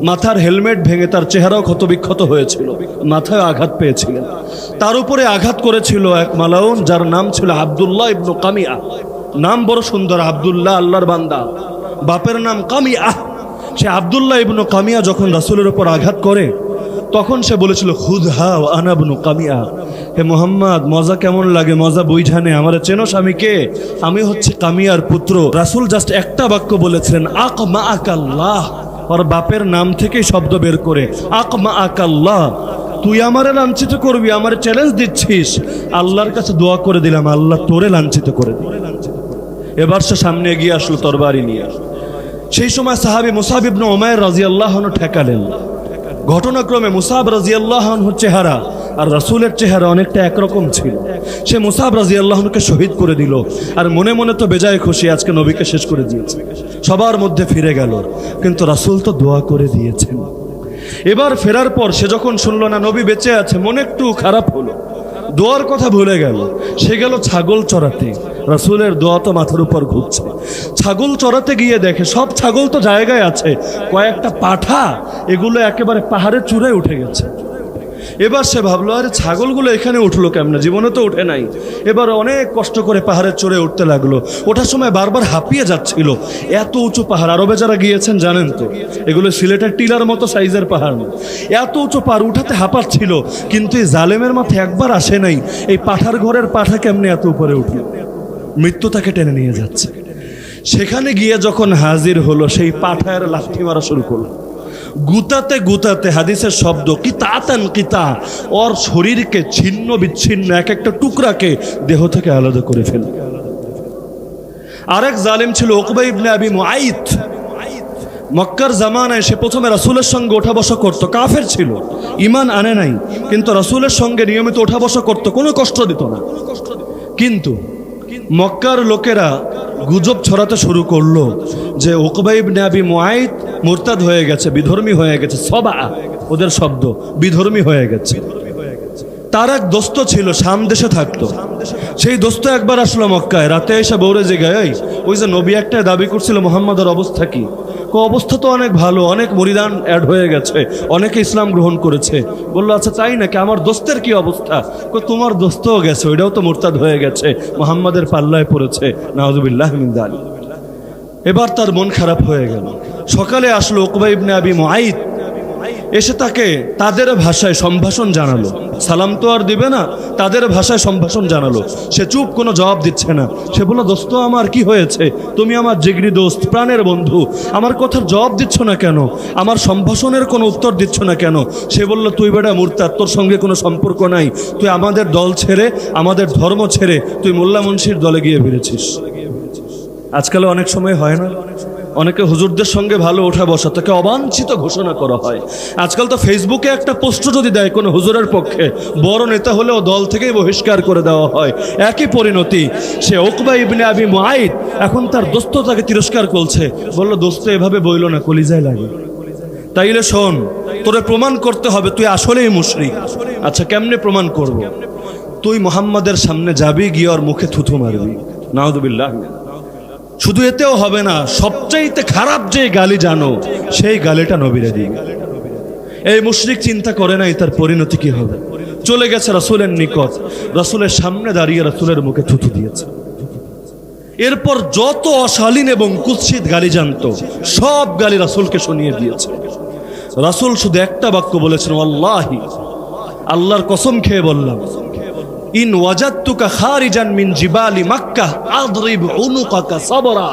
মাথার হেলমেট ভেঙে তার চেহারাও ক্ষতবিক্ষত হয়েছিল, মাথায় আঘাত পেয়েছিলেন। তার উপরে আঘাত করেছিল এক মালাউন যার নাম ছিল আব্দুল্লাহ ইবনু কামিয়া। নাম বড় সুন্দর, আব্দুল্লাহ আল্লাহর বান্দা, বাপের নাম কামিয়া। সে আব্দুল্লাহ ইবনু কামিয়া যখন রাসূলের উপর আঘাত করে তখন সে বলেছিল খুদহা ওয়া আনা ইবনু কামিয়া, হে মুহাম্মদ মজা কেমন লাগে, মজা বুঝানে, আমার চেনো স্বামীকে, আমি হচ্ছে কামিয়ার পুত্র। রাসূল জাস্ট একটা বাক্য বলেছিলেন আকমাআকাল্লাহ, ওর বাপের নাম থেকেই শব্দ বের করে আকমাআকাল্লাহ, তুই আমারে লাঞ্ছিত করবি, আমার চ্যালেঞ্জ দিচ্ছিস, আল্লাহর কাছে দোয়া করে দিলাম আল্লাহ তোরে লাঞ্ছিত করে দিল। এবার সে সামনে এগিয়ে আসলো তরবারি নিয়ে। সেই সময় সাহাবী মুসাব ইবনে উমাইর রাদিয়াল্লাহু আনহু ঠেকালেন। ঘটনাক্রমে মুসাব রাদিয়াল্লাহু আনহুর চেহারা আর রাসূলের চেহারা অনেকটা একরকম ছিল। সে মুসাব রাদিয়াল্লাহু আনহুকে শহীদ করে দিল, আর মনে মনে তো বেজায় খুশি, আজকে নবীকে শেষ করে দিয়েছে, সবার মধ্যে ফিরে গেল। কিন্তু রাসূল তো দোয়া করে দিয়েছেন। এবার ফেরার পর সে যখন শুনলো না নবী বেঁচে আছে, মনে একটু খারাপ হলো, দোয়ার কথা ভুলে গেল। সে গেল ছাগল চড়াতে, রাসূলের দোয়া তো মাথার উপর ঘুরছে। ছাগল চড়াতে গিয়ে দেখে সব ছাগল তো জায়গায় আছে, কয়েকটা পাঠা এগুলো একেবারে পাহাড়ের চূড়ায় উঠে গেছে। এবার সে ভাবলো আরে ছাগলগুলো এখানে উঠলো কেমনে, জীবনে তো উঠে নাই। এবার অনেক কষ্ট করে পাহাড়ের চড়ে উঠতে লাগলো, ওঠার সময় বারবার হাঁপিয়ে যাচ্ছিল। এত উঁচু পাহাড়, আরবে যারা গিয়েছেন জানেন তো, এগুলো সিলেটের টিলার মতো সাইজের পাহাড়, এত উঁচু পাহাড় উঠাতে হাঁপাচ্ছিল। কিন্তু এই জালেমের মাথায় একবার আসে নাই এই পাঠার ঘরের পাঠা কেমনে এত উপরে উঠলো, মৃত্যু তাকে টেনে নিয়ে যাচ্ছে। সেখানে গিয়ে যখন হাজির হলো, সেই পাঠার লাথি মারা শুরু করলো, গুতাতে গুতাতে, হাদিসের শব্দ কিতাতান কিতা, ওর শরীরকে ছিন্ন বিচ্ছিন্ন এক একটা টুকরাকে দেহ থেকে আলাদা করে ফেল। আরেক জালিম ছিল উকবা ইবনে আবি মুআইত। মক্কার জামানায় সে প্রথমে রাসূলের সঙ্গে ওঠা বসা করতো, কাফের ছিল, ঈমান আনে নাই, কিন্তু রাসূলের সঙ্গে নিয়মিত ওঠা বসা করতো, কোনো কষ্ট দিত না। কিন্তু মক্কার লোকেরা গুজব ছড়াতে শুরু করলো যে উকবা ইবনে আবি মুআইত মুরতাদ হয়ে গেছে, বিধর্মী হয়ে গেছে। সবা ওদের শব্দ, বিধর্মী হয়ে গেছে। তার এক দোস্ত ছিল, শাম দেশে থাকতো। সেই দোস্ত একবার আসলো মক্কায়, রাতে এসে বউরে জিগায় ওই যে নবী একটা দাবি করছিল মুহাম্মাদের অবস্থা কি? অবস্থা তো অনেক ভালো, অনেক মুরিদান অ্যাড হয়ে গেছে, অনেকে ইসলাম গ্রহণ করেছে। বললো আচ্ছা তাই নাকি, আমার দোস্তের কি অবস্থা? তোমার দোস্তও গেছে, ওইটাও তো মুরতাদ হয়ে গেছে, মুহাম্মাদের পাল্লায় পড়েছে, নাউযুবিল্লাহ মিন যালিক। এবার তার মন খারাপ হয়ে গেল। সকালে আসলো উকবা ইবনে আবি মুআইত, এসে তাকে তাদের ভাষায় সম্ভাষণ জানালো। সালাম তো আর দিবে না, তাদের ভাষায় সম্ভাষণ জানালো। সে চুপ, কোনো জবাব দিচ্ছে না। সে বলল দোস্ত আমার কি হয়েছে, তুমি আমার জিগরি দোস্ত, প্রাণের বন্ধু, আমার কথার জবাব দিচ্ছ না কেন, আমার সম্ভাষণের কোনো উত্তর দিচ্ছ না কেন? সে বলল তুই বেটা মুরতাদ, তোর সঙ্গে কোনো সম্পর্ক নাই, তুই আমাদের দল ছেড়ে, আমাদের ধর্ম ছেড়ে তুই মোল্লা মুন্সির দলে গিয়ে ফিরেছিস। আজকাল অনেক সময় হয় না, অনেকে হুজুরদের সঙ্গে ভালো ওঠা বসা, তাকে অবাঞ্ছিত ঘোষণা করা হয়। আজকাল তো ফেসবুকে একটা পোস্ট যদি দেয় কোনো হুজুরের পক্ষে, বড় নেতা হলেও দল থেকেই বহিষ্কার করে দেওয়া হয়। একই পরিণতি। সে উকবা ইবনে আবি মুআইত এখন তার দোস্ত তাকে তিরস্কার করছে, বলল দোস্ত এভাবে বইল না, কলিজায় লাগে। তাইলে শোন, তোরে প্রমাণ করতে হবে তুই আসলেই মুশরিক। আচ্ছা কেমনে প্রমাণ করব? তুই মুহাম্মাদের সামনে যাবি, গিয়ে ওর মুখে থুথু মারবি। নাউযুবিল্লাহ। শুধু এতেও হবে না, সবচাইতে খারাপ যে গালি জানো সেই গালিটা নবীরে দিবে। এই মুশরিক চিন্তা করে নাই তার পরিণতি কি হবে। চলে গেছে রাসূলের নিকট, রাসূলের সামনে দাঁড়িয়ে রাসূলের মুখে থুথু দিয়েছে। এরপর যত অশালীন এবং কুৎসিত গালি জানতো সব গালি রাসূলকে শুনিয়ে দিয়েছে। রাসূল শুধু একটা বাক্য বলেছেন, ওয়াল্লাহি, আল্লাহর কসম খেয়ে বললাম, ইন ওয়াজাদতুকা খারিজান মিন জিবালি মক্কাহ আদরিব উনুকাকা সাবরা।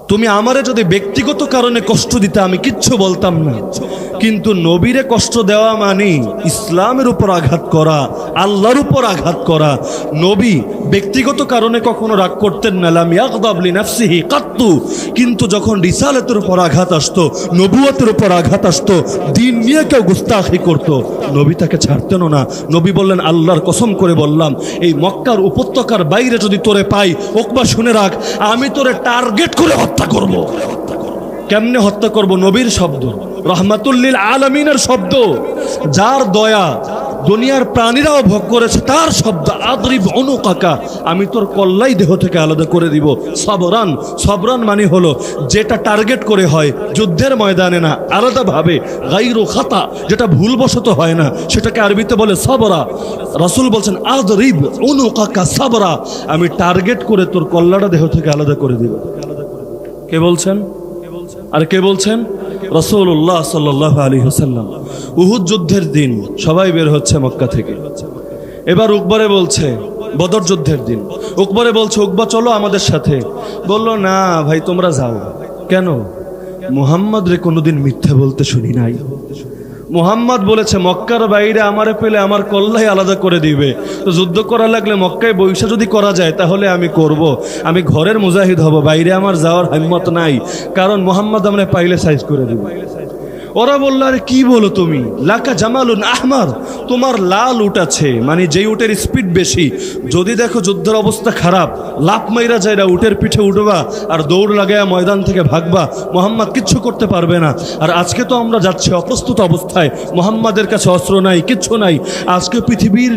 তুমি আমারে যদি ব্যক্তিগত কারণে কষ্ট দিতে আমি কিচ্ছু বলতাম না, কিন্তু নবীরে কষ্ট দেওয়া মানে ইসলামের উপর আঘাত করা, আল্লাহর উপর আঘাত করা। নবী ব্যক্তিগত কারণে কখনো রাগ করতেন না, লাম ইয়াগদাব লিনাফসিহি কাত্তু, কিন্তু যখন রিসালাতের উপর আঘাত আসতো, নবুয়তের উপর আঘাত আসতো, দ্বীন নিয়ে কেউ গুস্তাখি করতো, নবী তাকে ছাড়তেনও না। নবী বললেন, আল্লাহর কসম করে বললাম, এই মক্কার উপত্যকার বাইরে যদি তোরে পাই, ওকবা শুনে রাখ, আমি তোরে টার্গেট করে হত্যা করব। কেমনে হত্যা করব? নবীর শব্দ, রহমাতুল লিল আলামিনের শব্দ, যার দয়া দুনিয়ার প্রাণীরাও ভোগ করেছে তার শব্দ, আদরিব উনুকাকা, আমি তোর কল্লাই দেহ থেকে আলাদা করে দিব। সবরান, সবরান মানে হলো যেটা টার্গেট করে হয়, যুদ্ধের ময়দানে না, আলাদাভাবে, গায়রু খাতা, যেটা ভুলবশত হয় না, সেটাকে আরবিতে বলে সবরা। রাসূল বলছেন, আদরিব উনুকাকা সাবরা, আমি টার্গেট করে তোর কল্লাটা দেহ থেকে আলাদা করে দিব। কে বলছেন? আর কে বলছেন? রাসূলুল্লাহ সাল্লাল্লাহু আলাইহি ওয়াসাল্লাম। উহুদ যুদ্ধের দিন সবাই বের হচ্ছে মক্কা থেকে। এবার উকবারে বলছে, বদর যুদ্ধের দিন, উকবারে বলছে, উকবা চলো আমাদের সাথে। বললো, না ভাই তোমরা যাও। কেন? মুহাম্মদ রে কোনোদিন মিথ্যা বলতে শুনি নাই। মুহাম্মদ বলেছে, মক্কার বাইরে আমারে পেলে আমার কল্লাই আলাদা করে দিবে, তো যুদ্ধ করা লাগলে মক্কায় বৈশা যদি করা যায় তাহলে আমি করব। আমি ঘরের মুজাহিদ হব, বাইরে আমার যাওয়ার হিম্মত নাই, কারণ মুহাম্মদ আমরা পাইলে সাইজ করে দিব। ওরা বলল, আরে কি বলো তুমি, লাকা জামালুন আহমার, তোমার লাল উট আছে, মানে যেই উটের স্পিড বেশি, যদি দেখো যুদ্ধের অবস্থা খারাপ, লাফ মাইরা যাইরা উটের পিঠে উঠবা আর দৌড় লাগাইয়া ময়দান থেকে ভাগবা, মুহাম্মদ কিচ্ছু করতে পারবে না। আর আজকে তো আমরা যাচ্ছি অপ্রস্তুত অবস্থায়, মুহাম্মাদের কাছে অস্ত্র নাই, কিচ্ছু নাই, আজকে পৃথিবীর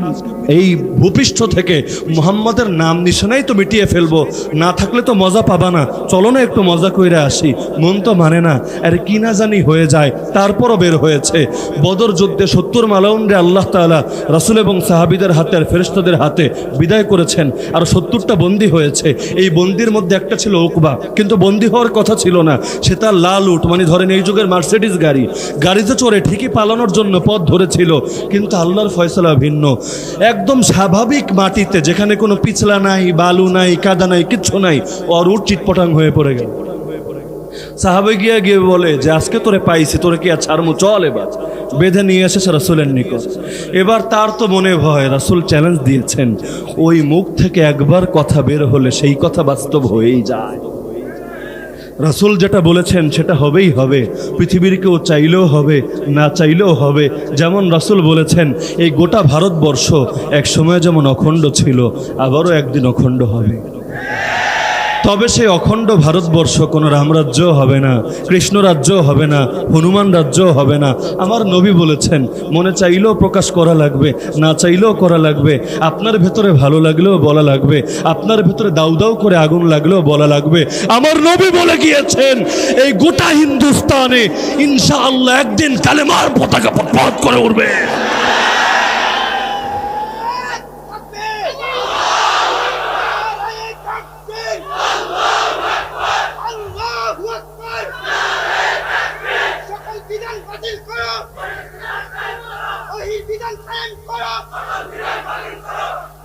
এই ভূপৃষ্ঠ থেকে মুহাম্মাদের নাম নিশানাই তো মিটিয়ে ফেলবো, না থাকলে তো মজা পাবা না, চলো না একটু মজা কইরা আসি। মন তো মানে না, আরে কি না জানি হয়ে যায়, তারপরও বের হয়েছে। বদর যুদ্ধে 70 মালাউনরে আল্লাহ তাআলা রাসূল এবং সাহাবীদের হাতে আর ফেরেশতাদের হাতে বিদায় করেছেন, আর 70টা বন্দী হয়েছে। এই বন্দির মধ্যে একটা ছিল উকবা, কিন্তু বন্দী হওয়ার কথা ছিল না, সে তার লাল উট, মানে ধরেন এই যুগের মার্সিডিজ গাড়ি, গাড়িতে চড়ে ঠিকই পালানোর জন্য পথ ধরেছিল, কিন্তু আল্লাহর ফয়সালা ভিন্ন। একদম স্বাভাবিক মাটিতে, যেখানে কোনো পিছলা নাই, বালু নাই, কাদা নাই, কিচ্ছু নাই, ওর উট চিটপটাং হয়ে পড়ে গেল। সাহাবে গিয়ে বলে যে, আজকে তোরে পাইছি, তোরে কি আর ছাড়মু, চল। এবার বেঁধে নিয়ে এসেছে রাসূলের নিকট। এবার তার তো মনে ভয়, রাসূল চ্যালেঞ্জ দিয়েছেন, ওই মুখ থেকে একবার কথা বের হলে সেই কথা বাস্তব হয়েই যায়। রাসূল যেটা বলেছেন সেটা হবেই হবে, পৃথিবীর কেউ চাইলেও হবে, না চাইলেও হবে। যেমন রাসূল বলেছেন, এই গোটা ভারতবর্ষ এক সময় যেমন অখণ্ড ছিল, আবারও একদিন অখণ্ড হবে। তবে সেই অখণ্ড ভারতবর্ষ কোনো রামরাজ্য হবে না, কৃষ্ণ রাজ্য হবে না, হনুমান রাজ্য হবে না। আমার নবী বলেছেন, মনে চাইলেও প্রকাশ করা লাগবে, না চাইলেও করা লাগবে। আপনার ভেতরে ভালো লাগলেও বলা লাগবে, আপনার ভেতরে দাউ দাউ করে আগুন লাগলেও বলা লাগবে। আমার নবী বলে গিয়েছেন, এই গোটা হিন্দুস্তানে ইনশাআল্লাহ একদিন কালেমার পতাকা পথ করে উঠবে।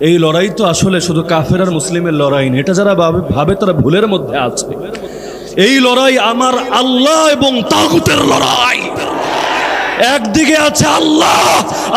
এই লড়াই তো আসলে শুধু কাফের আর মুসলিমের লড়াই না, এটা যারা ভাবে তারা ভুলের মধ্যে আছে। এই লড়াই আমার আল্লাহ এবং তাগুতের লড়াই। একদিকে আছে আল্লাহ,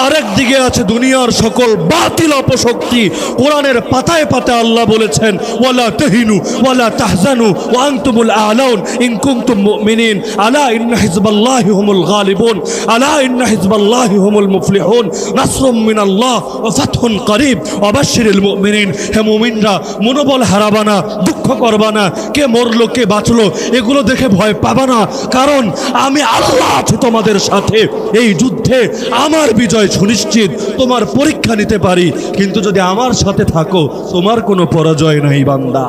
আরেকদিকে আছে দুনিয়ার সকল বাতিল অপশক্তি। কোরআনের পাতায় পাতায় আল্লাহ বলেছেন, ওয়ালা তাহিনু ওয়ালা তাহজানু ওয়া আনতুমুল আ'লাউন ইন কুনতুম মুমিনিন আলা ইন্না হিজবাল্লাহি হুমুল গালিবুন আলা ইন্না হিজবাল্লাহি হুমুল মুফলিহুন নাসরুম মিনাল্লাহ ওয়া ফাতহুন করিব ওয়া বাশশিরিল মুমিনিন। হে মুমিনরা, মনোবল হারাবা না, দুঃখ করবা না, কে মরলো কে বাঁচলো এগুলো দেখে ভয় পাবা না, কারণ আমি আল্লাহ আছি তোমাদের সাথে। এই যুদ্ধে আমার বিজয় সুনিশ্চিত, তোমার পরীক্ষা নিতে পারি, কিন্তু যদি আমার সাথে থাকো তোমার কোনো পরাজয় নাই বান্দা।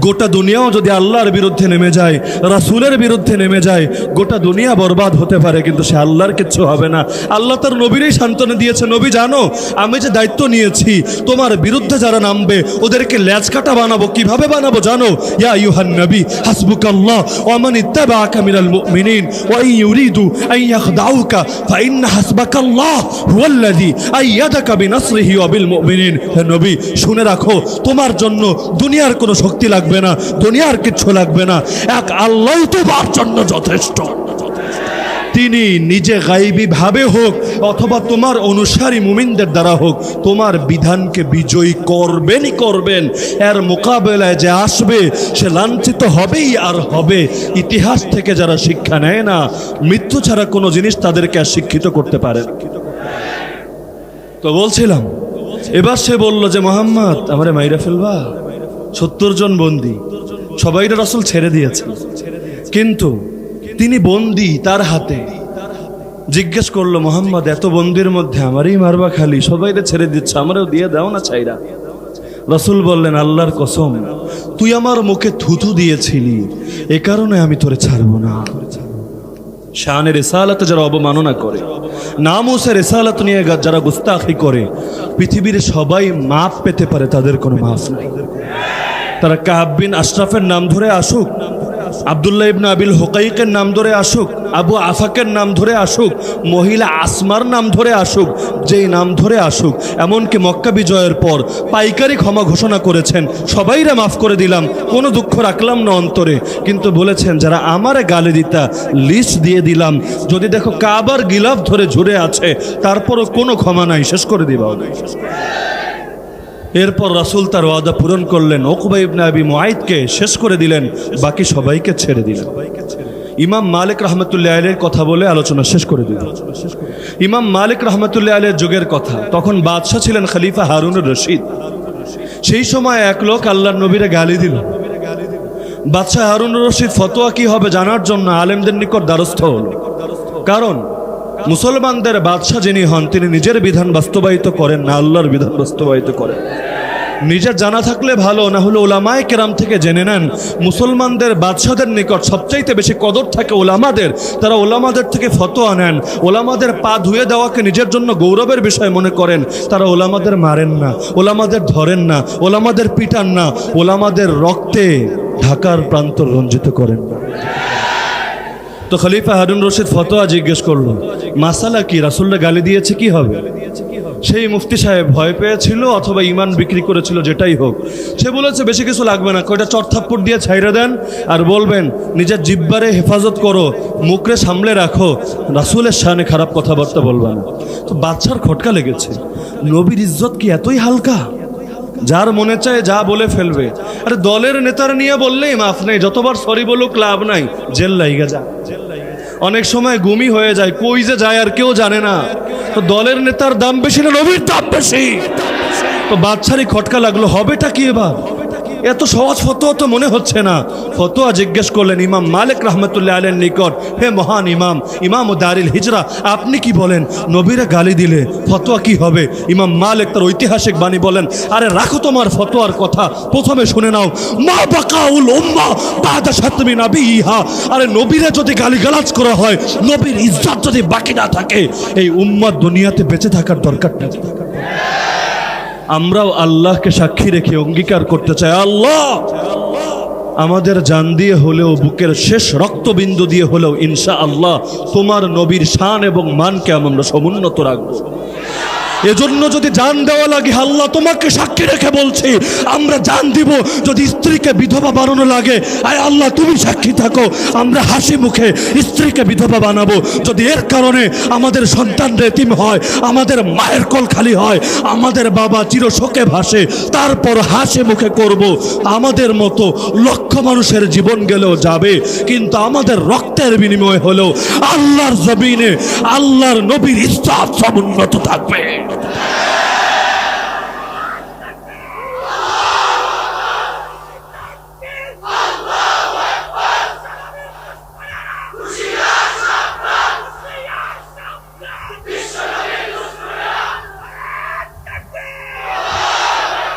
গোটা দুনিয়াও যদি আল্লাহর বিরুদ্ধে নেমে যায়, রাসূলের বিরুদ্ধে নেমে যায়, গোটা দুনিয়া বরবাদ হতে পারে, কিন্তু সে আল্লাহর কিচ্ছু হবে না। আল্লাহ তার নবীরই সান্ত্বনা দিয়েছে, নবী জানো আমি যে দায়িত্ব নিয়েছি তোমার বিরুদ্ধে যারা নামবে ওদেরকে ল্যাজ কাটা বানাবো। কিভাবে বানাবো জানো? ইয়া আইয়ুহান নবী হাসবুকাল্লাহ ওয়া মান ইত্তাবাআকা মিনাল মুমিনিন ওয়া ইন ইউরিদু আন ইয়াখদাউকা ফাইন্না হাসবাকাল্লাহ হুয়াল্লাযী আইয়াদাকা বিনাসরিহি ওয়া বিল মুমিনিন। হে নবী শুনে রাখো, তোমার জন্য দুনিয়ার কোনো শক্তি লাগবে না, দুনিয়ার কিচ্ছু লাগবে না, এক আল্লাহই তোমার জন্য যথেষ্ট। তিনি নিজে গায়বী ভাবে হোক অথবা তোমার অনুসারী মুমিনদের দ্বারা হোক তোমার বিধানকে বিজয়ী করবেনই করবেন। এর মোকাবেলায় যে আসবে সে লাঞ্ছিত হবেই আর হবে। ইতিহাস থেকে যারা শিক্ষা নেয় না, মৃত্যু ছাড়া কোনো জিনিস তাদেরকে আর শিক্ষিত করতে পারে না। তো বলছিলাম, এবার সে বলল যে মোহাম্মদ আমারে মাইরা ফেলবা। 70 জন বন্দী, সবাইরা রাসূল ছেড়ে দিয়েছে, কিন্তু তিনি বন্দী তার হাতে। জিজ্ঞেস করলো মোহাম্মদ এত বন্দির মধ্যে আমারই মারবা খালি? সবাইরে ছেড়ে দিচ্ছ, আমারও দিয়ে দাও না ছাইরা। রাসূল বললেন আল্লাহর কসম তুই আমার মুখে থুথু দিয়েছিলি, এ কারণে আমি তোরে ছাড়বো না। শানের রিসালাতে যারা অবমাননা করে, নামুসের রিসালাত নিয়ে যারা গুস্তাখি করে, পৃথিবীর সবাই মাপ পেতে পারে, তাদের কোনো মাফ নাই। তারা কাব বিন আশরাফের নাম ধরে আসুক, আব্দুল্লাহ ইবনে আবিল হুকাইকের নাম ধরে আসুক, আবু আফাকের নাম ধরে আসুক, মহিলা আসমার নাম ধরে আসুক, যেই নাম ধরে আসুক, এমনকি মক্কা বিজয়ের পর পাইকারি ক্ষমা ঘোষণা করেছেন, সবাইরা মাফ করে দিলাম, কোনো দুঃখ রাখলাম না অন্তরে, কিন্তু বলেছেন যারা আমারে গালি দিতা লিস্ট দিয়ে দিলাম, যদি দেখো কাবার গিলাফ ধরে ঝুরে আছে তারপরও কোনো ক্ষমা নাই, শেষ করে দিবা। এরপর রাসূল তার ওয়াদা পূরণ করলেন, উকবা ইবনে আবি মুআইদকে শেষ করে দিলেন, বাকি সবাইকে ছেড়ে দিলেন। ইমাম মালিক রাহমাতুল্লাহ আলাইহির কথা বলে আলোচনা শেষ করে দিলেন। ইমাম মালিক রাহমাতুল্লাহ আলাইহির যুগের কথা, তখন বাদশাহ ছিলেন খলিফা হারুনুর রশিদ। সেই সময় এক লোক আল্লাহর নবীরে গালি দিল। বাদশাহ হারুনুর রশিদ ফতোয়া কি হবে জানার জন্য আলেমদের নিকট দ্বারস্থ হলো। কারণ মুসলমানদের বাদশাহ যিনি হন তিনি নিজের বিধান বাস্তবায়িত করেন না, আল্লাহর বিধান বাস্তবায়িত করেন। নিজের জানা থাকলে ভালো, না হলে ওলামায়ে কেরাম থেকে জেনে নেন। মুসলমানদের বাদশাদের নিকট সবচাইতে বেশি কদর থাকে ওলামাদের। তারা ওলামাদের থেকে ফতোয়া নেন, ওলামাদের পা ধুয়ে দেওয়াকে নিজের জন্য গৌরবের বিষয় মনে করেন। তারা ওলামাদের মারেন না, ওলামাদের ধরেন না, ওলামাদের পিটান না, ওলামাদের রক্তে ঢাকার প্রান্তর রঞ্জিত করেন না। তো খলিফা হারুন রশিদ ফতোয়া জিজ্ঞেস করলো, মাসালা কি? রাসূলরা গালি দিয়েছে, কি হবে? সেই মুফতি সাহেব ভয় পেয়েছিল অথবা ঈমান বিক্রি করেছিল, যেটাই হোক, সে বলেছে বেশি কিছু লাগবে না, কয়টা চড়থাপ্পড় দিয়ে ছাইরা দেন আর বলবেন নিজের জিহ্বারে হেফাজত করো, মুখরে সামলে রাখো, রাসূলের শানে খারাপ কথাবার্তা বলবা না। তো বাদশার খটকা লেগেছে, নবীর ইজ্জত কি এতই হালকা? যার মনে চায় যা বলে ফেলবে। আরে দলের নেতার নিয়ে বললেই মাফ নেই, যতবার সরি বলুক লাভ নাই, জেল লাইগা যা। অনেক সময় গুমি হয়ে যায়, কই যে যায় আর কেউ জানে না। তো দলের নেতার দাম বেশি না নবীর দাম বেশি? তো বাদশারই খটকা লাগলো, হবেটা কি এবার? এত সহজ ফতোয়া তো মনে হচ্ছে না। ফতোয়া জিজ্ঞেস করলেন ইমাম মালিক রাহমাতুল্লাহ আলাইহির নিকট, হে মহান ইমাম, ইমাম ও দারিল হিজরা, আপনি কি বলেন? নবীরা গালি দিলে ফতোয়া কি হবে? ইমাম মালিক তার ঐতিহাসিক বাণী বলেন, আরে রাখো তোমার ফতোয়ার কথা, প্রথমে শুনে নাও। মা বাকাউল উম্মা বাদা শাতমি নাবিহা, আরে নবীরা যদি গালিগালাজ করা হয়, নবীর ইজ্জত যদি বাকি না থাকে, এই উম্মাত দুনিয়াতে বেঁচে থাকার দরকার নেই। আমরাও আল্লাহকে সাক্ষী রেখে অঙ্গীকার করতে চাই, আল্লাহ আমাদের জান দিয়ে হলেও, বুকের শেষ রক্তবিন্দু দিয়ে হলেও ইনশাআল্লাহ তোমার নবীর শান এবং মানকে আমরা সমুন্নত রাখবো। এজন্য যদি জান দেওয়া লাগে, আল্লাহ তোমাকে সাক্ষী রেখে বলছি, আমরা জান দিব। যদি স্ত্রীকে বিধবা বানানো লাগে, আয় আল্লাহ তুমি সাক্ষী থাকো, আমরা হাসি মুখে স্ত্রীকে বিধবা বানাবো। যদি এর কারণে আমাদের সন্তান এতিম হয়, আমাদের মায়ের কোল খালি হয়, আমাদের বাবা চিরশোকে ভাসে, তারপর হাসি মুখে করব। আমাদের মতো লক্ষ মানুষের জীবন গেলেও যাবে, কিন্তু আমাদের রক্তের বিনিময় হলেও আল্লাহর জমিনে আল্লাহর নবীর ইজ্জত সমুন্নত থাকবে।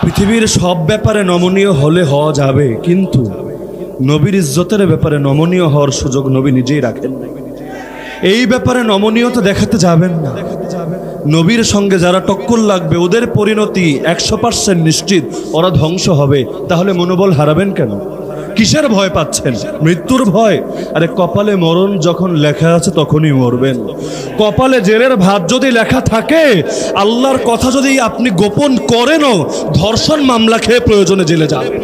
পৃথিবীর সব ব্যাপারে নমনীয় হলে হওয়া যাবে, কিন্তু নবীর ইজ্জতের ব্যাপারে নমনীয় হওয়ার সুযোগ নবী নিজেই রাখেন না। এই ব্যাপারে নমনীয়তা দেখাতে যাবেন না। নবীর সঙ্গে যারা টক্কর লাগবে ওদের পরিণতি 100% নিশ্চিত, ওরা ধ্বংস হবে। তাহলে মনোবল হারাবেন কেন? কিসের ভয় পাচ্ছেন? মৃত্যুর ভয়? আরে কপালে মরণ যখন লেখা আছে তখনই মরবেন। কপালে জেলের ভাত যদি লেখা থাকে, আল্লাহর কথা যদি আপনি গোপন করেনও, ধর্ষণ মামলা খেয়ে প্রয়োজনে জেলে যাবেন,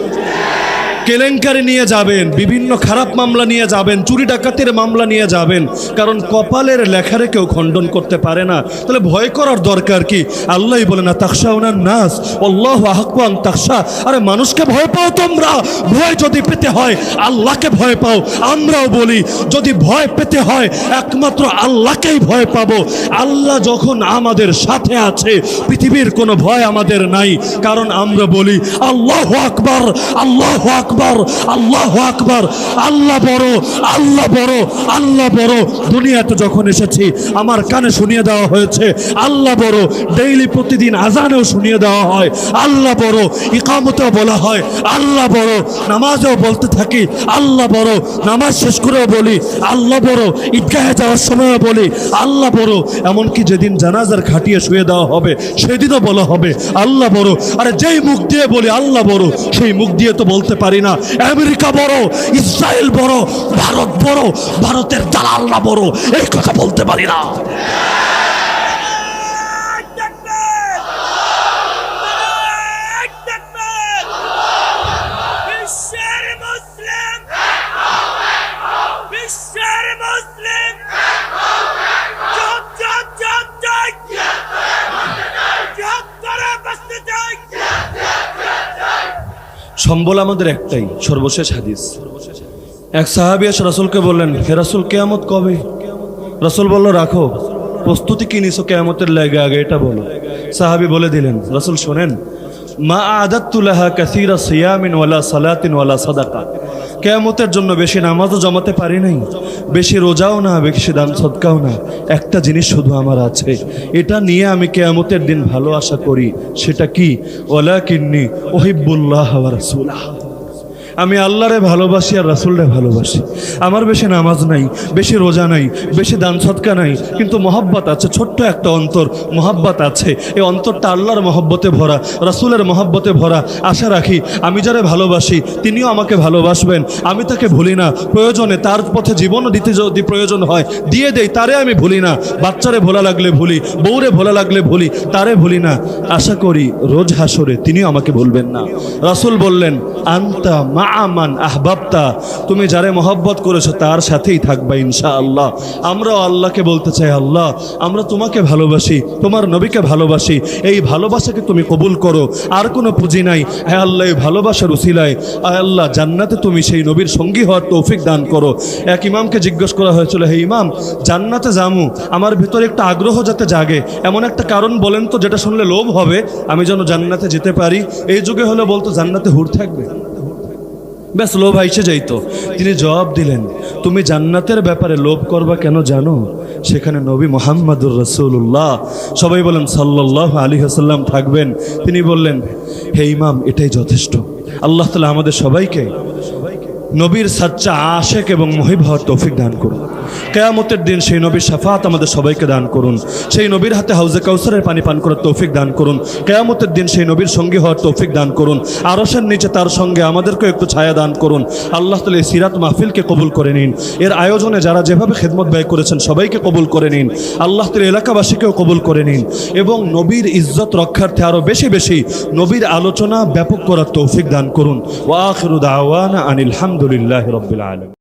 কেলেঙ্কারি নিয়ে যাবেন, বিভিন্ন খারাপ মামলা নিয়ে যাবেন, চুরি ডাকাতির মামলা নিয়ে যাবেন, কারণ কপালের লেখারে কেউ খণ্ডন করতে পারে না। তাহলে ভয় করার দরকার কি? আল্লাহই বলে না তাখশাউনান নাস আল্লাহু আহাক্কু আন তাখশা। আরে মানুষকে ভয় পাও তোমরা, ভয় যদি পেতে হয় আল্লাহকে ভয় পাও। আমরাও বলি যদি ভয় পেতে হয় একমাত্র আল্লাহকেই ভয় পাবো। আল্লাহ যখন আমাদের সাথে আছে পৃথিবীর কোনো ভয় আমাদের নাই, কারণ আমরা বলি আল্লাহু আকবার, আল্লাহু আকবার, আল্লাহু আকবার, আল্লাহ বড়, আল্লাহ বড়, আল্লাহ বড়। দুনিয়াতে যখন এসেছি আমার কানে শুনিয়ে দেওয়া হয়েছে আল্লাহ বড়। ডেইলি প্রতিদিন আজানেও শুনিয়ে দেওয়া হয় আল্লাহ বড়, ইকামতেও বলা হয় আল্লাহ বড়, নামাজেও বলতে থাকি আল্লাহ বড়, নামাজ শেষ করেও বলি আল্লাহ বড়, ঈদগাহে যাওয়ার সময়ও বলি আল্লাহ বড়। এমনকি যেদিন জানাজার খাটিয়ে শুয়ে দেওয়া হবে সেদিনও বলা হবে আল্লাহ বড়। আরে যেই মুখ দিয়ে বলি আল্লাহ বড়, সেই মুখ দিয়ে তো বলতে পারি না আমেরিকা বড়, ইসরায়েল বড়, ভারত বড়, ভারতের দালালরা বড়, এই কথা বলতে পারি না। সম্বল আমাদের একটাই, সর্বশেষ হাদিস। এক সাহাবী এসে রাসূলকে বললেন, হে রাসূল কিয়ামত কবে? রাসূল বলল, রাখো, প্রস্তুতি কি নিছো কিয়ামতের লাগে আগে এটা বলো। সাহাবী বলে দিলেন, রাসূল শোনেন, মা আদাতু লাহা কাসীরা সিয়ামিন ওয়ালা সালাতিন ওয়ালা সাদাকা। কিয়ামতের জন্য বেশি নামাজও জমাতে পারি নাই, বেশি রোজাও না, বেশি দান সদকাও না। একটা জিনিস শুধু আমার আছে, এটা নিয়ে আমি কিয়ামতের দিন ভালো আশা করি। সেটা কি? ওয়ালাকিন্নী উহিব্বুল্লাহ ওয়া রাসূলাহ। আমি আল্লাহরে ভালোবাসি আর রাসূলরে ভালোবাসি। আমার বেশি নামাজ নাই, বেশি রোজা নাই, বেশি দান সদকা নাই, কিন্তু মহব্বত আছে, ছোট্ট একটা অন্তর, মহব্বত আছে। এই অন্তরটা আল্লাহর মহব্বতে ভরা, রাসূলের মহব্বতে ভরা। আশা রাখি আমি যারে ভালোবাসি তিনিও আমাকে ভালোবাসবেন। আমি তাকে ভুলি না, প্রয়োজনে তার পথে জীবনও দিতে যদি প্রয়োজন হয় দিয়ে দেই, তারে আমি ভুলি না। বাচ্চারে ভোলা লাগলে ভুলি, বউরে ভোলা লাগলে ভুলি, তারে ভুলি না। আশা করি রোজ হাসরে তিনিও আমাকে ভুলবেন না। রাসূল বললেন, আনতা আমান আহবাবতা, তুমি যারে মহব্বত করেছো তার সাথেই থাকবা ইনশাআল্লাহ। আমরাও আল্লাহকে বলতে চাই, আল্লাহ আমরা তোমাকে ভালোবাসি, তোমার নবীকে ভালোবাসি, এই ভালোবাসাকে তুমি কবুল করো। আর কোনো পুঁজি নাই, হ্যাঁ আল্লাহ এই ভালোবাসার উসিলায় আয় আল্লাহ জান্নাতে তুমি সেই নবীর সঙ্গী হওয়ার তৌফিক দান করো। এক ইমামকে জিজ্ঞেস করা হয়েছিল, হে ইমাম জান্নাতে যামু, আমার ভিতরে একটা আগ্রহ যাতে জাগে, এমন একটা কারণ বলেন তো যেটা শুনলে লোভ হবে, আমি যেন জান্নাতে যেতে পারি। এই যুগে হলে বলতো জান্নাতে হুর থাকবে, ব্যাস লোভ আইসে যাইতো। তিনি জবাব দিলেন, তুমি জান্নাতের ব্যাপারে লোভ করবা কেন জানো? সেখানে নবী মুহাম্মদুর রাসূলুল্লাহ, সবাই বলেন সাল্লাল্লাহু আলাইহি ওয়াসাল্লাম থাকবেন। তিনি বললেন, হে ইমাম এটাই যথেষ্ট। আল্লাহ তাআলা আমাদের সবাইকে নবীর সাচ্চা আশেক এবং মুহিব হওয়ার তৌফিক দান করুন। কিয়ামতের দিন সেই নবীর শাফাত আমাদের সবাইকে দান করুন। সেই নবীর হাতে হাউজে কাউসারের পানি পান করার তৌফিক দান করুন। কিয়ামতের দিন সেই নবীর সঙ্গী হওয়ার তৌফিক দান করুন। আরশের নিচে তার সঙ্গে আমাদেরকেও একটু ছায়া দান করুন। আল্লাহ তাআলা এই সিরাত মাহফিলকে কবুল করে নিন। এর আয়োজনে যারা যেভাবে খেদমত ব্যয় করেছেন সবাইকে কবুল করে নিন। আল্লাহ তাআলা এলাকাবাসীকেও কবুল করে নিন এবং নবীর ইজ্জত রক্ষার্থে আরও বেশি বেশি নবীর আলোচনা ব্যাপক করার তৌফিক দান করুন। ওয়া আখিরু দাওয়ানা আনিল হামদুলিল্লাহি রাব্বিল আলামিন।